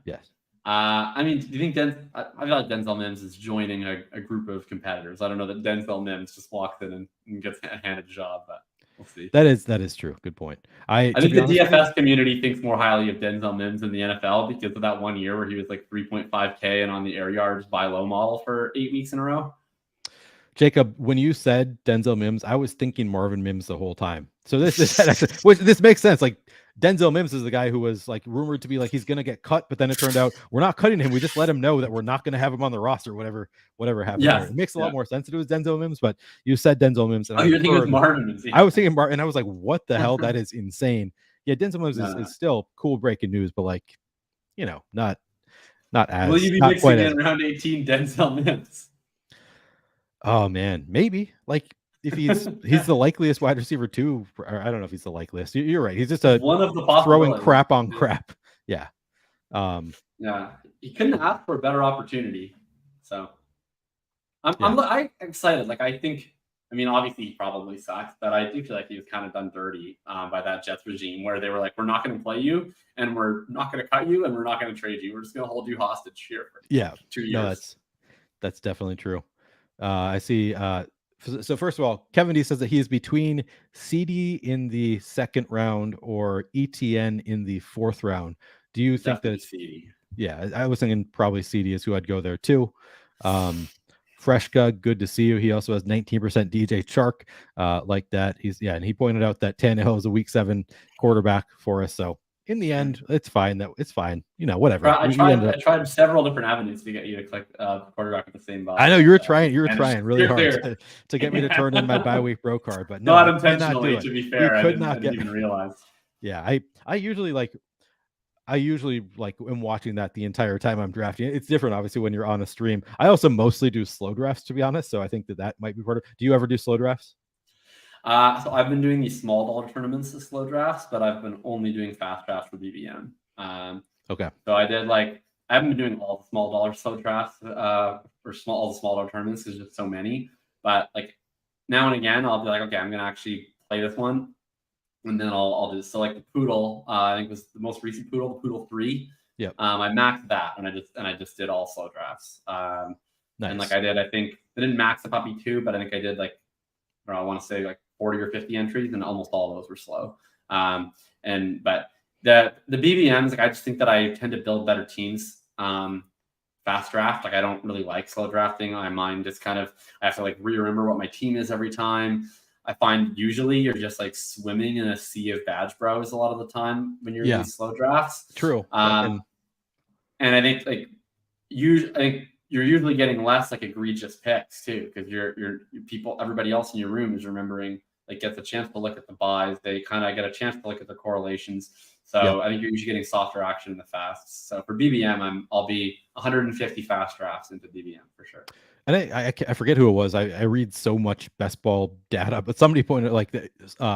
Yes. I mean, do you think I feel like Denzel Mims is joining a group of competitors? I don't know that Denzel Mims just walks in and gets handed a job, but we'll see. That is true. Good point. I think the DFS community thinks more highly of Denzel Mims in the NFL because of that one year where he was like 3.5K and on the air yards buy low model for 8 weeks in a row. Jacob, when you said Denzel Mims, I was thinking Marvin Mims the whole time. So this makes sense. Like Denzel Mims is the guy who was like rumored to be like he's going to get cut, but then it turned out we're not cutting him. We just let him know that we're not going to have him on the roster. Whatever happened. Yeah, it makes a lot more sense that it was Denzel Mims, but you said Denzel Mims. And you're thinking it was Marvin Mims. I was thinking Marvin, and I was like, what the hell? That is insane. Yeah, Denzel Mims is still cool breaking news, but like, not as. Will you be mixing in round 18 Denzel Mims? Oh man, maybe like if he's the likeliest wide receiver too. Or I don't know if he's the likeliest. You're right. He's just one of the throwing crap on crap. Yeah. He couldn't ask for a better opportunity. So I'm excited. Like I think, I mean, obviously he probably sucks, but I do feel like he was kind of done dirty by that Jets regime where they were like, we're not going to play you, and we're not going to cut you, and we're not going to trade you. We're just going to hold you hostage here for 2 years. No, that's definitely true. I see. So first of all, Kevin D says that he is between CD in the 2nd round or ETN in the 4th round. Do you think that it's CD? Yeah, I was thinking probably CD is who I'd go there too. Freshka, good to see you. He also has 19% DJ Chark, like that. And he pointed out that Tannehill is a week 7 quarterback for us. So in the end, it's fine. It's fine. Whatever. I tried several different avenues to get you to click quarterback with the same body. I know you were trying really hard to get me to turn in my bye week bro card, but no, not intentionally. To be fair, I didn't even realize. Yeah, I usually am watching that the entire time I'm drafting. It's different, obviously, when you're on a stream. I also mostly do slow drafts, to be honest. So I think that might be part of. Do you ever do slow drafts? So I've been doing these small dollar tournaments as slow drafts, but I've been only doing fast drafts for BBM. Okay. So I haven't been doing all the small dollar slow drafts all the small dollar tournaments. There's just so many. But like now and again, I'll be like, okay, I'm gonna actually play this one, and then I'll do so. Like the Poodle, I think was the most recent Poodle, the Poodle 3. Yep. I maxed that, and I just did all slow drafts. Nice. And like I think I didn't max the Puppy 2, but I think I did I want to say like 40 or 50 entries, and almost all of those were slow. But the BBMs, like I just think that I tend to build better teams fast draft. Like I don't really like slow drafting. My mind just kind of, I have to like remember what my team is every time. I find usually you're just like swimming in a sea of badge bros a lot of the time when you're in these slow drafts. True. And I think like I think you're usually getting less like egregious picks too, because you're people, everybody else in your room is remembering, like gets a chance to look at the buys. They kind of get a chance to look at the correlations. So I think you're usually getting softer action in the fasts. So for BBM, I'll be 150 fast drafts into BBM for sure. And I forget who it was. I read so much best ball data, but somebody pointed like the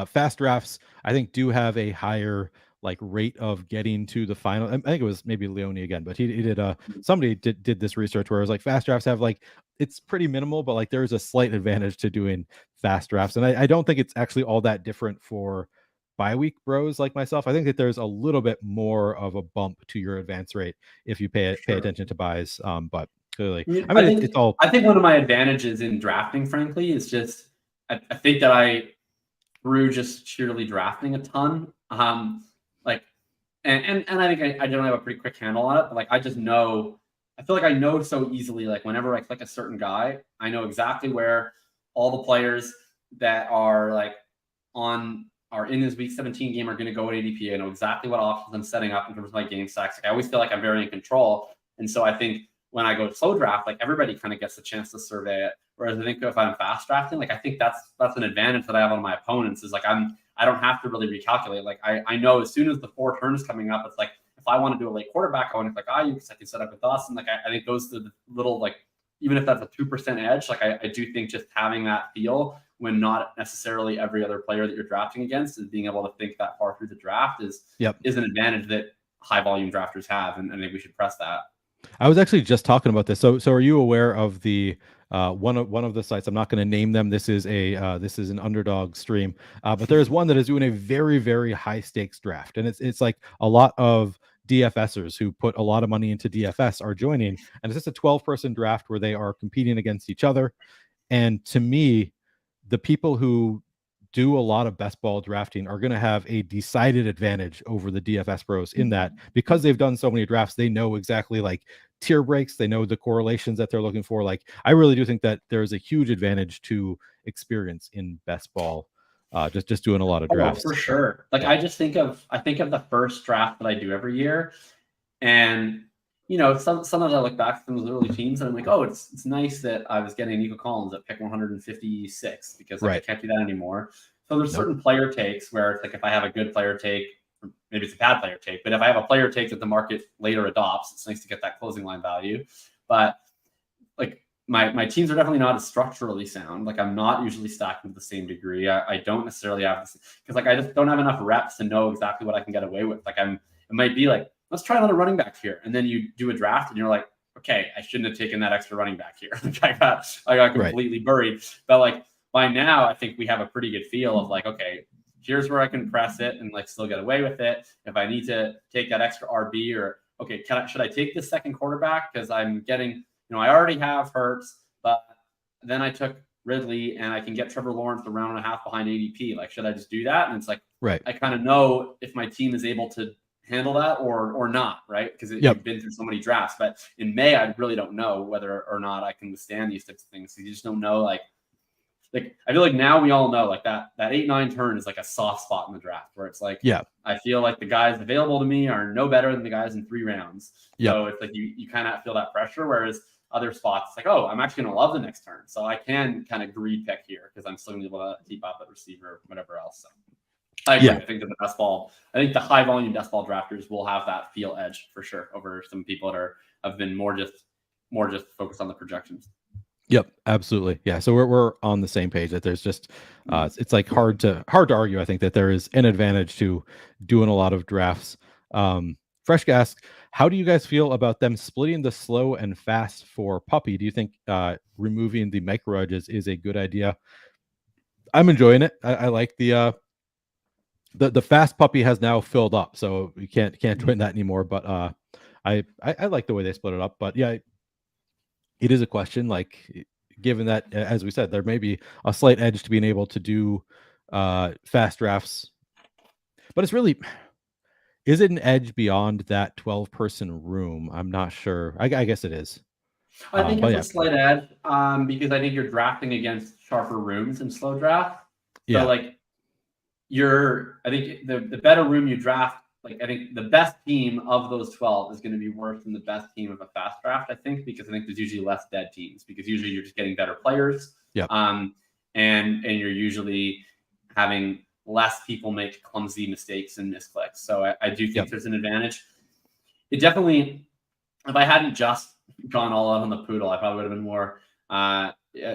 fast drafts, I think, do have a higher like rate of getting to the final. I think it was maybe Leone again, but he did somebody did this research where it was like fast drafts have like, it's pretty minimal, but like there's a slight advantage to doing fast drafts. And I don't think it's actually all that different for bye week bros like myself. I think that there's a little bit more of a bump to your advance rate if you pay attention to buys. But clearly, I mean, it's all. I think one of my advantages in drafting, frankly, is just I think that I through just sheerly drafting a ton. Like, and I think I generally have a pretty quick handle on it. But like, I just know. I feel like I know so easily. Like, whenever I click a certain guy, I know exactly where all the players that are like are in this week 17 game are going to go at ADP. I know exactly what options I'm setting up in terms of my game stacks. Like, I always feel like I'm very in control, and so I think when I go to slow draft, like everybody kind of gets a chance to survey it. Whereas I think if I'm fast drafting, like I think that's an advantage that I have on my opponents is like I don't have to really recalculate. Like I know as soon as the 4 turns coming up, it's like if I want to do a late quarterback, I want to click IU because I can set up with us. And like I think those are the little like even if that's a 2% edge, like I do think just having that feel when not necessarily every other player that you're drafting against is being able to think that far through the draft is an advantage that high volume drafters have, and I think we should press that. I was actually just talking about this. So are you aware of the one of the sites? I'm not going to name them. This is an Underdog stream, but there is one that is doing a very, very high stakes draft, and it's like a lot of DFSers who put a lot of money into DFS are joining, and it's just a 12-person draft where they are competing against each other. And to me, the people who do a lot of best ball drafting are going to have a decided advantage over the DFS pros in that because they've done so many drafts, they know exactly like tier breaks, they know the correlations that they're looking for. Like I really do think that there's a huge advantage to experience in best ball, just doing a lot of drafts. For sure. Like I think of the first draft that I do every year, and you know, sometimes I look back at those early teams and I'm like, oh, it's nice that I was getting Nico Collins at pick 156 because like, I can't do that anymore. So there's certain player takes where it's like if I have a good player take, maybe it's a bad player take, but if I have a player take that the market later adopts, it's nice to get that closing line value. But like my teams are definitely not as structurally sound. Like I'm not usually stacking to the same degree. I don't necessarily have this because like I just don't have enough reps to know exactly what I can get away with. Like it might be like, let's try another running back here. And then you do a draft and you're like, okay, I shouldn't have taken that extra running back here. Like I got completely buried. But like by now, I think we have a pretty good feel of like, okay, here's where I can press it and like still get away with it. If I need to take that extra RB or okay, should I take the second quarterback? Because I'm getting, you know, I already have Hurts, but then I took Ridley and I can get Trevor Lawrence a round and a half behind ADP. Like, should I just do that? And it's like, I kind of know if my team is able to handle that or not, right? Because you've been through so many drafts. But in May, I really don't know whether or not I can withstand these types of things. So you just don't know. Like I feel like now we all know like that 8-9 turn is like a soft spot in the draft where it's like, I feel like the guys available to me are no better than the guys in 3 rounds. So it's like you kind of feel that pressure. Whereas other spots, it's like, oh, I'm actually going to love the next turn. So I can kind of greed pick here because I'm still going to be able to keep up at receiver or whatever else. So. I agree. I think that I think the high volume best ball drafters will have that feel edge for sure over some people that have been more just focused on the projections. Yep, absolutely. Yeah, so we're on the same page that there's just it's like hard to argue. I think that there is an advantage to doing a lot of drafts. Fresh Gas, how do you guys feel about them splitting the slow and fast for Puppy? Do you think removing the micro edges is a good idea? I'm enjoying it. I like the fast Puppy has now filled up, so you can't join that anymore. But I like the way they split it up. But yeah, it is a question. Like, given that, as we said, there may be a slight edge to being able to do fast drafts, but it's really Is it an edge beyond that 12-person room? I'm not sure. I guess it is. I think But it's yeah, a slight edge because I think you're drafting against sharper rooms in slow draft. So yeah, like I think the better room you draft, like I think the best team of those 12 is going to be worse than the best team of a fast draft, I think, because I think there's usually less dead teams because usually you're just getting better players. Yep. And you're usually having less people make clumsy mistakes and misclicks. So I do think there's an advantage. It definitely, if I hadn't just gone all out on the poodle, I probably would have been more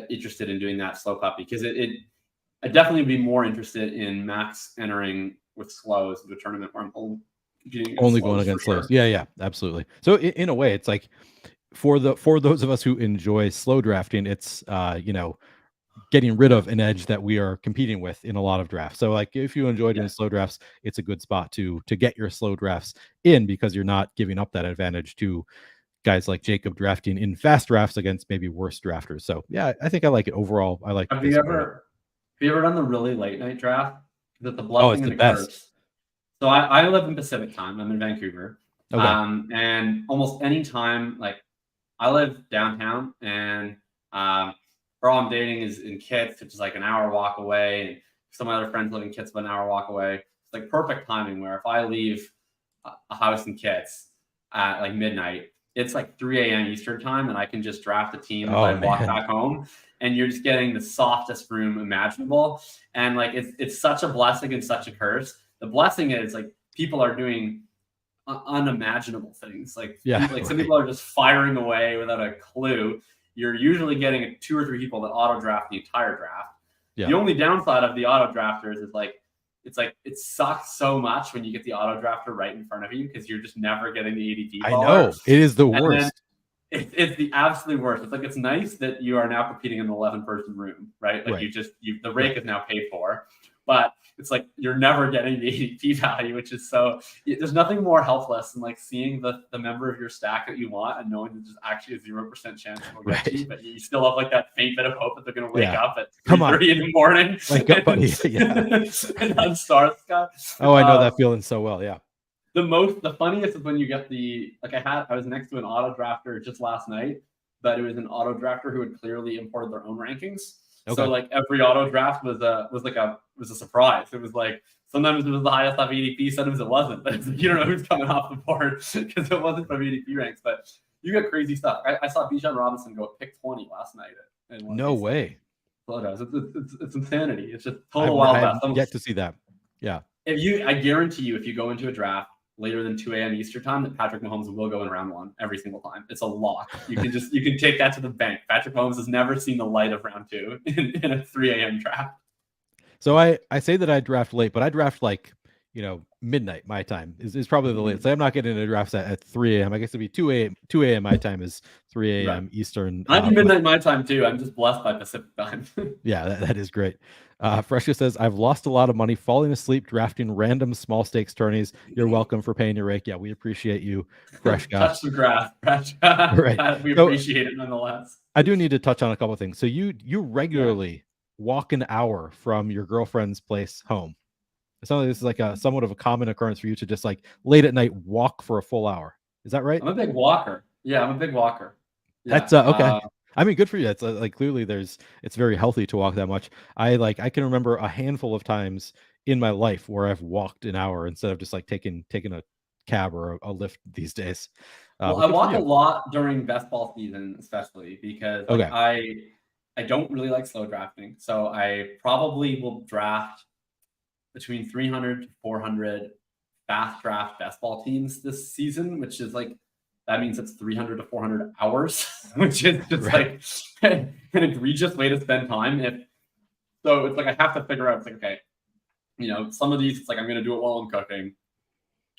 interested in doing that slow pup because I'd definitely be more interested in max entering with slows into a tournament where I'm only going against slows. Sure. Yeah, absolutely. So in a way, it's like for those of us who enjoy slow drafting, it's getting rid of an edge that we are competing with in a lot of drafts. So like if you enjoy doing slow drafts, it's a good spot to get your slow drafts in because you're not giving up that advantage to guys like Jakob drafting in fast drafts against maybe worse drafters. So yeah, I think I like it overall. I like. Have you ever done the really late night draft? That the Oh, it's blessing the and the best. curse. So I live in Pacific time. I'm in Vancouver. Okay. And almost any time, like I live downtown, and girl I'm dating is in Kits, which is like an hour walk away, and some other friends live in Kits, but an hour walk away. It's like perfect timing where if I leave a house in Kits at like midnight, it's like 3 a.m. Eastern time, and I can just draft a team as I walk back home. And you're just getting the softest room imaginable. And like it's such a blessing and such a curse. The blessing is like people are doing unimaginable things. Like some people are just firing away without a clue. You're usually getting 2 or 3 people that auto draft the entire draft. The only downside of the auto drafters is like it sucks so much when you get the auto drafter right in front of you because you're just never getting the ADP. I know it is the worst. It's the absolute worst. It's like it's nice that you are now competing in an 11-person room, right? Like the rake is now paid for, but it's like you're never getting the ADP value, which is there's nothing more helpless than like seeing the member of your stack that you want and knowing that there's actually a 0% chance they'll get to you, but you still have like that faint bit of hope that they're going to wake up at 3:30 in the morning. Wake up, buddy. And on Star Sky. Oh, I know that feeling so well. Yeah. The funniest is when you get I was next to an auto drafter just last night, but it was an auto drafter who had clearly imported their own rankings. Okay. So like every auto draft was a surprise. It was like sometimes it was the highest off ADP, sometimes it wasn't. But it's like, you don't know who's coming off the board because it wasn't from ADP ranks. But you got crazy stuff. I saw Bijan Robinson go pick 20 last night. No way. It's insanity. It's just total wild west. I've yet to see that. Yeah. I guarantee you, if you go into a draft later than 2 a.m. Eastern time, that Patrick Mahomes will go in round 1 every single time. It's a lock. You can take that to the bank. Patrick Mahomes has never seen the light of round 2 in a 3 a.m. draft. So I say that I draft late, but I draft like, midnight my time is probably the latest. I'm not getting a draft at 3 a.m. I guess it'd be 2 a.m. my time is 3 a.m. Eastern. I'm midnight my time too. I'm just blessed by Pacific time. Yeah, that is great. Fresca says, I've lost a lot of money falling asleep drafting random small stakes tourneys. You're welcome for paying your rake. Yeah, we appreciate you, Fresca. Touch the grass, Fresca. Right. We appreciate it nonetheless. I do need to touch on a couple of things. So you regularly walk an hour from your girlfriend's place home. It sounds like this is like a somewhat of a common occurrence for you to just like late at night walk for a full hour. Is that right? I'm a big walker. Yeah, I'm a big walker. Yeah. That's okay. I mean, good for you. It's like clearly it's very healthy to walk that much. I can remember a handful of times in my life where I've walked an hour instead of just like taking a cab or a lift these days. Well, I walk a lot during best ball season, especially because I don't really like slow drafting. So I probably will draft between 300 to 400 fast draft best ball teams this season, which is like, that means it's 300 to 400 hours, which is just like an egregious way to spend time. So it's like, I have to figure out, it's like, okay, some of these, it's like, I'm going to do it while I'm cooking,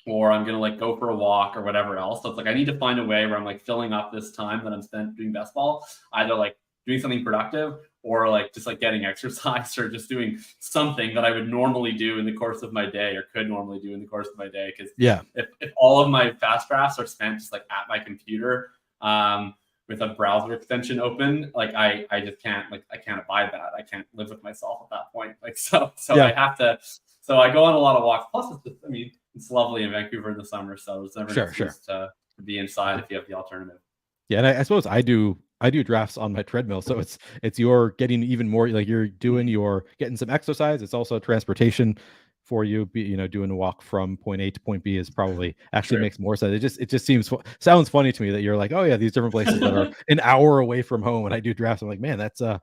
or I'm going to like go for a walk or whatever else. So it's like, I need to find a way where I'm like filling up this time that I'm spent doing best ball, either like doing something productive or like just like getting exercise or just doing something that I would normally do in the course of my day or could normally do in the course of my day. Because if all of my fast drafts are spent just like at my computer with a browser extension open, like I just can't, like I can't abide that. I can't live with myself at that point. Like so I have to. So I go on a lot of walks. Plus, it's just, it's lovely in Vancouver in the summer, so there's never an excuse to be inside if you have the alternative. Yeah, and I suppose I do drafts on my treadmill, so it's you're getting even more, like you're getting some exercise. It's also transportation for you. Doing a walk from point A to point B is probably actually makes more sense. It just sounds funny to me that you're like, oh yeah, these different places that are an hour away from home, and I do drafts. I'm like, man, that's I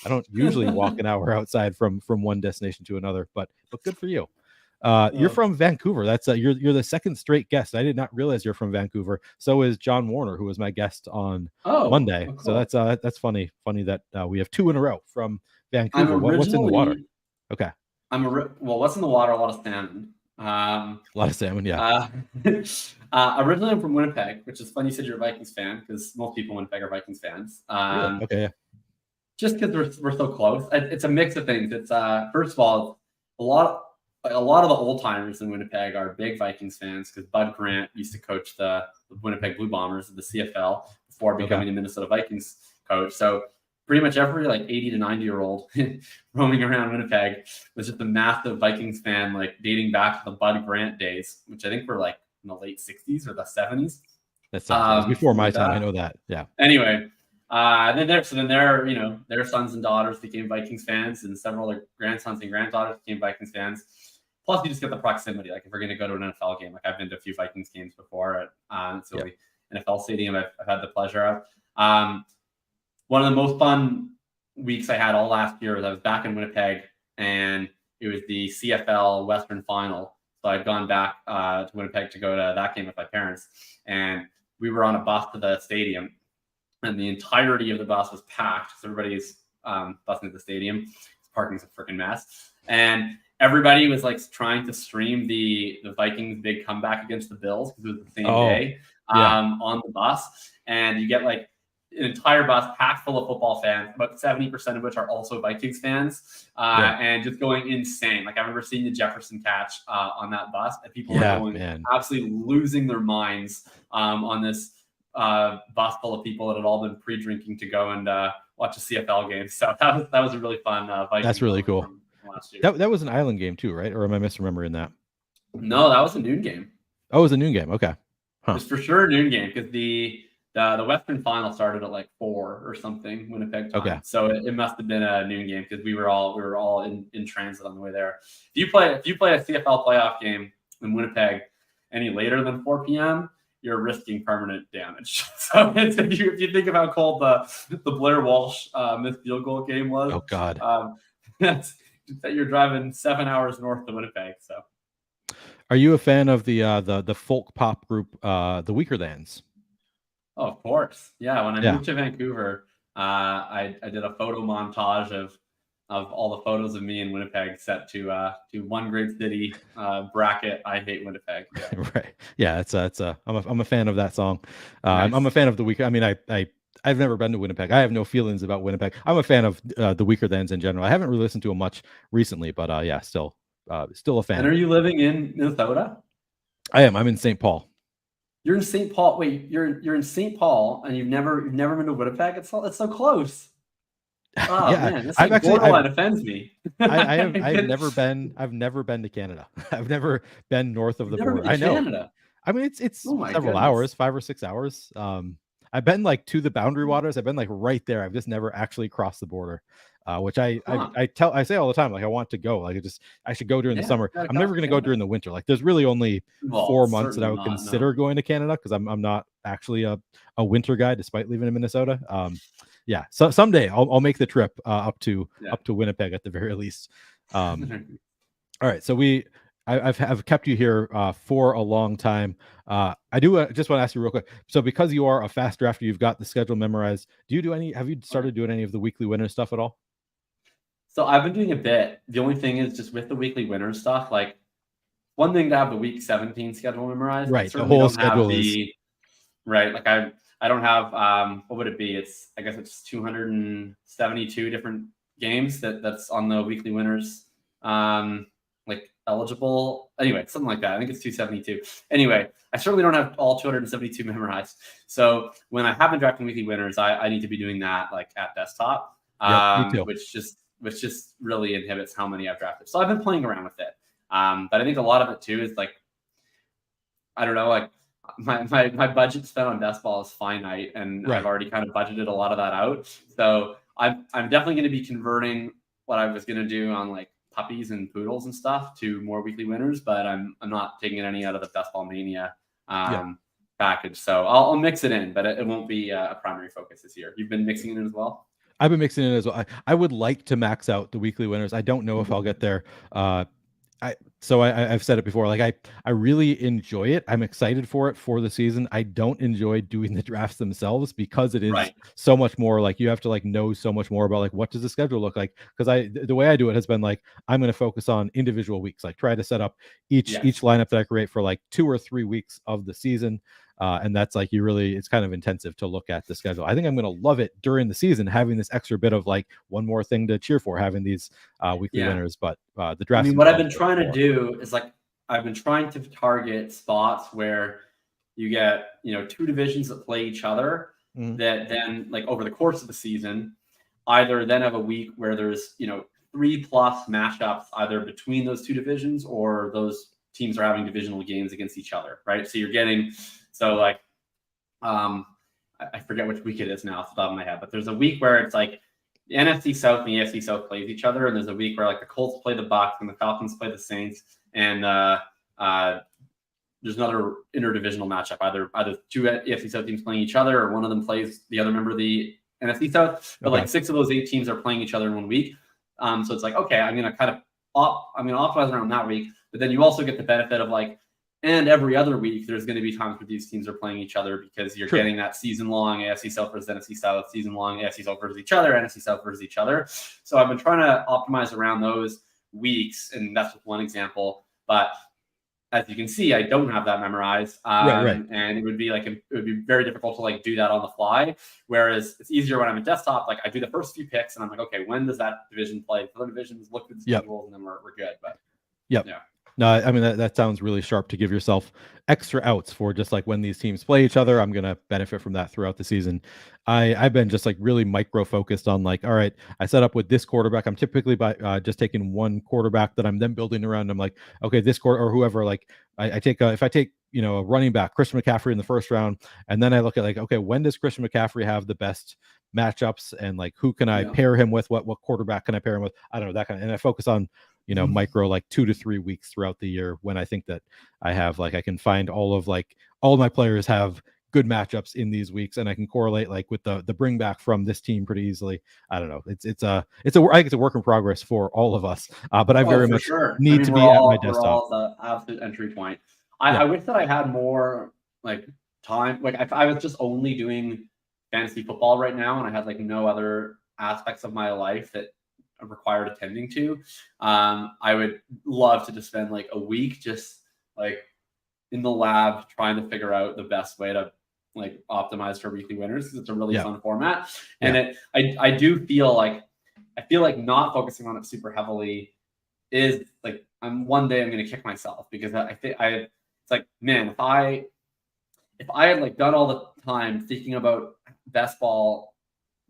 don't usually walk an hour outside from one destination to another, but good for you. You're from Vancouver. That's you're the second straight guest. I did not realize you're from Vancouver. So is John Warner, who was my guest on Monday. Cool. So that's funny that we have 2 in a row from Vancouver. What's in the water? Okay. What's in the water? A lot of salmon. A lot of salmon, yeah. Originally, I'm from Winnipeg, which is funny you said you're a Vikings fan, because most people in Winnipeg are Vikings fans. Really? Okay, yeah. Just because we're so close. It's a mix of things. It's first of all, a lot of the old timers in Winnipeg are big Vikings fans, because Bud Grant used to coach the Winnipeg Blue Bombers of the CFL before becoming the Minnesota Vikings coach. So pretty much every 80 to 90-year-old roaming around Winnipeg was just a massive Vikings fan, dating back to the Bud Grant days, which I think were in the late 60s or the 70s. That's before my time. I know that. Yeah. Anyway, then their sons and daughters became Vikings fans, and several grandsons and granddaughters became Vikings fans. Plus, you just get the proximity. If we're going to go to an NFL game, I've been to a few Vikings games before at the NFL stadium I've had the pleasure of. One of the most fun weeks I had all last year was I was back in Winnipeg, and it was the CFL Western Final. So I'd gone back to Winnipeg to go to that game with my parents, and we were on a bus to the stadium, and the entirety of the bus was packed. So everybody's busing to the stadium. Parking's a freaking mess, and everybody was trying to stream the Vikings' big comeback against the Bills, because it was the same day on the bus, and you get an entire bus packed full of football fans, about 70% of which are also Vikings fans, and just going insane. I remember seeing the Jefferson catch on that bus, and people were going absolutely losing their minds on this bus full of people that had all been pre-drinking to go and watch a CFL game. So that was a really fun Vikings. That's really cool. Last year. That was an island game too, right? Or am I misremembering that? No, that was a noon game. Oh, it was a noon game. Okay. It was for sure a noon game, because the Western Final started at 4 or something Winnipeg time. Okay. So it must have been a noon game, because we were all in transit on the way there. If you play a CFL playoff game in Winnipeg any later than 4 p.m., you're risking permanent damage. So if you think of how cold the Blair Walsh missed field goal game was. Oh God. That you're driving 7 hours north to Winnipeg. So, are you a fan of the folk pop group the Weakerthans? Oh, of course. Yeah. When I moved to Vancouver, I did a photo montage of all the photos of me in Winnipeg set to One Great City bracket. I hate Winnipeg. Yeah. Right. Yeah. I'm a fan of that song. Nice. I'm a fan of the Weaker. I mean, I've never been to Winnipeg. I have no feelings about Winnipeg. I'm a fan of the Weakerthans in general. I haven't really listened to them much recently, but still a fan. And are you living in Minnesota? I am. I'm in St. Paul. You're in St. Paul. Wait, you're in St. Paul, and you've never been to Winnipeg? It's so close. Oh man, this borderline offends me. I've never been to Canada. I've never been north of the border. I know. Canada. I mean, it's several hours, 5 or 6 hours. I've been to the boundary waters. I've been right there. I've just never actually crossed the border, which I say all the time. I want to go. I should go during the summer. I'm never going to go during the winter. There's really only 4 months that I would consider going to Canada, because I'm not actually a winter guy, despite living in Minnesota. So someday I'll make the trip up to Winnipeg at the very least. All right, so I've kept you here for a long time. I do just want to ask you real quick. So because you are a fast drafter, you've got the schedule memorized. Have you started doing any of the weekly winner stuff at all? So I've been doing a bit. The only thing is, just with the weekly winner stuff, one thing to have the week 17 schedule memorized. Right. The whole schedule is right. I don't have what would it be? I guess it's 272 different games that's on the weekly winners eligible. Anyway, something like that. I think it's 272. Anyway, I certainly don't have all 272 memorized. So when I have been drafting weekly winners, I need to be doing that at desktop, which just really inhibits how many I've drafted. So I've been playing around with it. But I think a lot of it too is I don't know, like my budget spent on best ball is finite, and Right. I've already kind of budgeted a lot of that out. So I'm definitely going to be converting what I was going to do on like puppies and poodles and stuff to more weekly winners, but I'm not taking any out of the best ball mania package. So I'll mix it in, but it won't be a primary focus this year. You've been mixing it in as well? I've been mixing it as well. I would like to max out the weekly winners. I don't know if I'll get there. I've said it before. Like I really enjoy it. I'm excited for it for the season. I don't enjoy doing the drafts themselves because it is so much more like you have to like know so much more about like what does the schedule look like. Because the way I do it has been like I'm going to focus on individual weeks. Like try to set up each lineup that I create for like 2 or 3 weeks of the season. And that's like it's kind of intensive to look at the schedule. I think I'm going to love it during the season, having this extra bit of like one more thing to cheer for, having these weekly winners. But the draft. I mean, what I've been trying to do is like I've been trying to target spots where you get 2 divisions that play each other that then like over the course of the season, either then have a week where there's 3+ matchups either between those 2 divisions or those teams are having divisional games against each other, right? So you're getting like I forget which week it is now off the top of my head, but there's a week where it's like the NFC South and the AFC South plays each other, and there's a week where like the Colts play the Bucs and the Falcons play the Saints, and there's another interdivisional matchup, either 2 AFC South teams playing each other, or one of them plays the other member of the NFC South. But like 6 of those 8 teams are playing each other in 1 week. So it's like, okay, I'm gonna optimize around that week, but then you also get the benefit of like, and every other week there's going to be times where these teams are playing each other because you're getting that season-long AFC South versus NFC South, season-long AFC South versus each other, NFC South versus each other. So I've been trying to optimize around those weeks, and that's just one example. But as you can see, I don't have that memorized, and it would be very difficult to like do that on the fly. Whereas it's easier when I'm at desktop. Like I do the first few picks, and I'm like, okay, when does that division play? The other divisions, look at the schedules, and then we're good. But No, I mean, that sounds really sharp to give yourself extra outs for just like when these teams play each other. I'm going to benefit from that throughout the season. I've been just like really micro focused on like, all right, I set up with this quarterback. I'm typically just taking one quarterback that I'm then building around. I'm like, okay, this quarter or whoever, like I take if I take, a running back, Christian McCaffrey in the first round. And then I look at like, okay, when does Christian McCaffrey have the best matchups and like, who can I pair him with? What quarterback can I pair him with? I don't know, that kind of, and I focus on, micro like 2 to 3 weeks throughout the year when I think that I have like I can find all of my players have good matchups in these weeks, and I can correlate like with the bring back from this team pretty easily. I don't know. I think it's a work in progress for all of us. But I very much need to be at my desktop. We're all the absolute entry point. I wish that I had more like time. Like if I was just only doing fantasy football right now, and I had like no other aspects of my life that required attending to, I would love to just spend like a week just like in the lab trying to figure out the best way to like optimize for weekly winners, because it's a really fun format. And I do feel like not focusing on it super heavily is like one day I'm going to kick myself, because I think it's like, man, if I had like done all the time thinking about best ball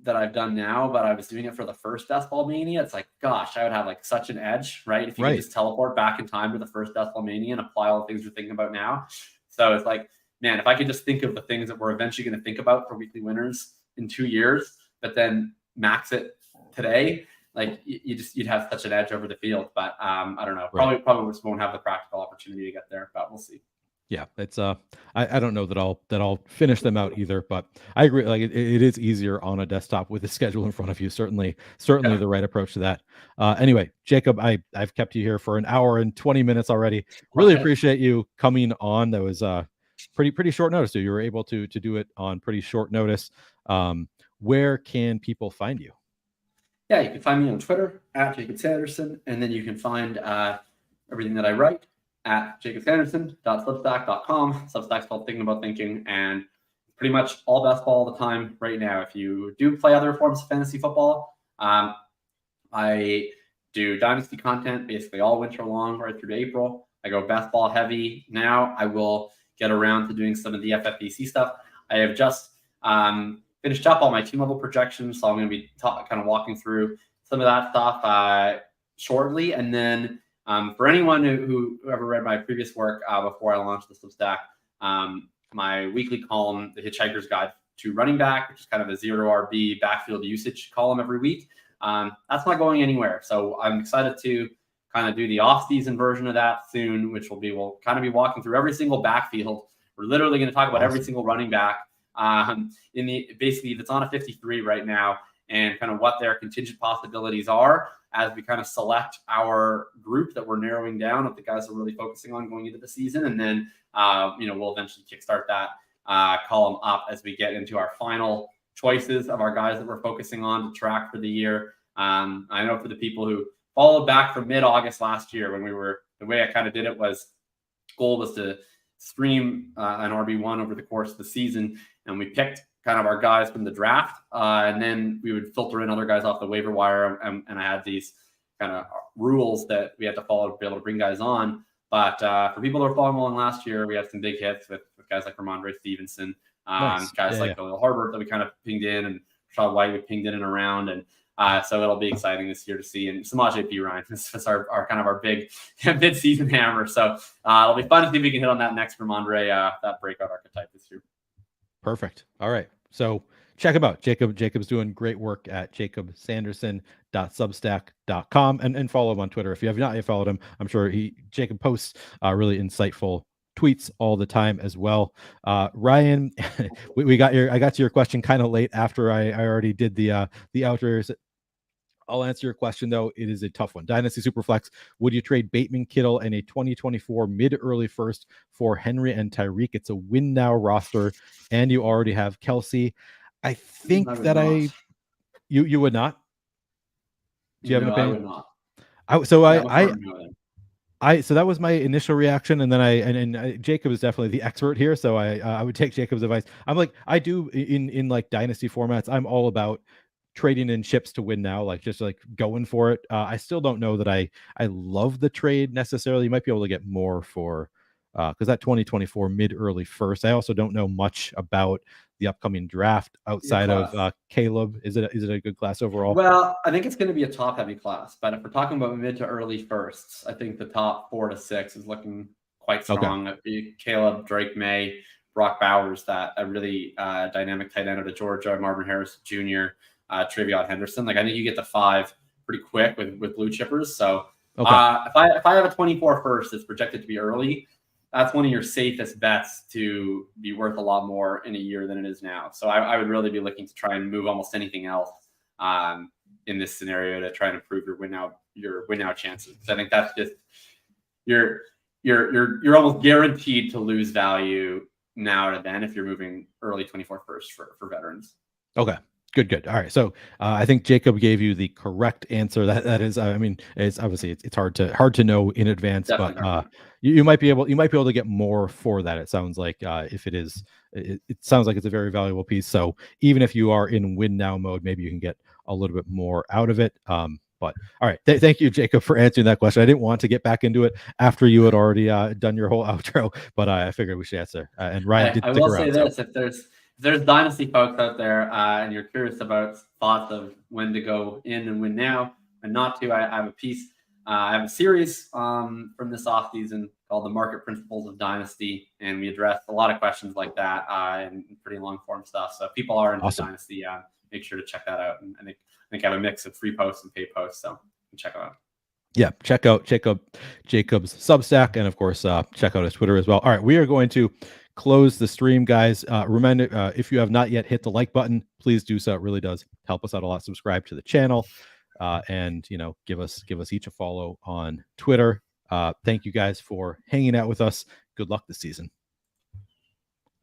that I've done now, but I was doing it for the first Best Ball Mania, it's like, gosh, I would have like such an edge, right? If you could just teleport back in time to the first Best Ball Mania and apply all the things you're thinking about now. So it's like, man, if I could just think of the things that we're eventually going to think about for weekly winners in 2 years, but then max it today, like you'd have such an edge over the field. But I don't know, probably just won't have the practical opportunity to get there, but we'll see. Yeah, it's I don't know that I'll finish them out either, but I agree. Like it is easier on a desktop with the schedule in front of you. Certainly the right approach to that. Anyway, Jacob, I've kept you here for an hour and 20 minutes already. Really appreciate you coming on. That was pretty short notice. So you were able to do it on pretty short notice. Where can people find you? Yeah, you can find me on Twitter at Jakob Sanderson, and then you can find everything that I write at jakobsanderson.substack.com. Substack's called Thinking About Thinking, and pretty much all best ball all the time right now. If you do play other forms of fantasy football, I do dynasty content basically all winter long, right through to April. I go best ball heavy now. I will get around to doing some of the FFPC stuff. I have just finished up all my team level projections, so I'm going to be kind of walking through some of that stuff shortly. And then for anyone who ever read my previous work before I launched the Substack, my weekly column, The Hitchhiker's Guide to Running Back, which is kind of a 0 RB backfield usage column every week. That's not going anywhere. So I'm excited to kind of do the off-season version of that soon, which we'll kind of be walking through every single backfield. We're literally going to talk about every single running back basically that's on a 53 right now, and kind of what their contingent possibilities are as we kind of select our group that we're narrowing down of the guys we're really focusing on going into the season. And then, we'll eventually kickstart that column up as we get into our final choices of our guys that we're focusing on to track for the year. I know for the people who followed back from mid-August last year, when the way I kind of did it goal was to stream an RB1 over the course of the season. And we picked kind of our guys from the draft. And then we would filter in other guys off the waiver wire. And I had these kind of rules that we had to follow to be able to bring guys on. But for people that were following along last year, we had some big hits with guys like Ramondre Stevenson, guys like Khalil Herbert that we kind of pinged in, and Rashad White we pinged in and around. And so it'll be exciting this year to see. And Samaje Perine is our kind of our big mid-season hammer. So it'll be fun to see if we can hit on that next Ramondre, that breakout archetype this year. Perfect. All right. So check him out. Jacob's doing great work at jakobsanderson.substack.com, and follow him on Twitter. If you have not yet followed him, I'm sure Jacob posts really insightful tweets all the time as well. Ryan, I got to your question kind of late after I already did the outers. I'll answer your question, though. It is a tough one. Dynasty Superflex, would you trade Bateman, Kittle, and a 2024 mid-early first for Henry and Tyreek? It's a win now roster, and you already have Kelsey. I think you would not. Do you have an opinion? I would not. So that was my initial reaction, and then Jacob is definitely the expert here, so I would take Jacob's advice. I'm like, I do in like dynasty formats, I'm all about trading in chips to win now, like just like going for it. I still don't know that I love the trade necessarily. You might be able to get more for because that 2024 mid-early first. I also don't know much about the upcoming draft outside of Caleb. Is it a good class overall? Well, I think it's going to be a top-heavy class, but if we're talking about mid to early firsts, I think the top 4 to 6 is looking quite strong. Okay. Caleb, Drake May, Brock Bowers, that a really dynamic tight end out of Georgia, Marvin Harris Jr., Travion Henderson. Like I think you get the 5 pretty quick with blue chippers. So if I have a 24 first that's projected to be early, that's one of your safest bets to be worth a lot more in a year than it is now. So I would really be looking to try and move almost anything else in this scenario to try and improve your win now chances. So I think that's just you're almost guaranteed to lose value now to then if you're moving early 24 first for veterans. Okay. Good. All right. So I think Jacob gave you the correct answer. That is, I mean, it's obviously it's hard to know in advance, definitely, but you might be able to get more for that. It sounds like if it is, it sounds like it's a very valuable piece. So even if you are in win now mode, maybe you can get a little bit more out of it. But all right, thank you, Jacob, for answering that question. I didn't want to get back into it after you had already done your whole outro, but I figured we should answer. And Ryan did. I will say this: if there's dynasty folks out there and you're curious about thoughts of when to go in and when now and not to, I have a piece. I have a series from this offseason called The Market Principles of Dynasty, and we address a lot of questions like that and pretty long form stuff. So if people are into Dynasty, make sure to check that out. And I think I have a mix of free posts and paid posts, so check it out. Yeah, check out Jacob's Substack, and of course, check out his Twitter as well. All right, we are going to close the stream, guys. Remember, if you have not yet hit the like button, please do so. It really does help us out a lot. Subscribe to the channel, and give us each a follow on Twitter. Thank you guys for hanging out with us. Good luck this season.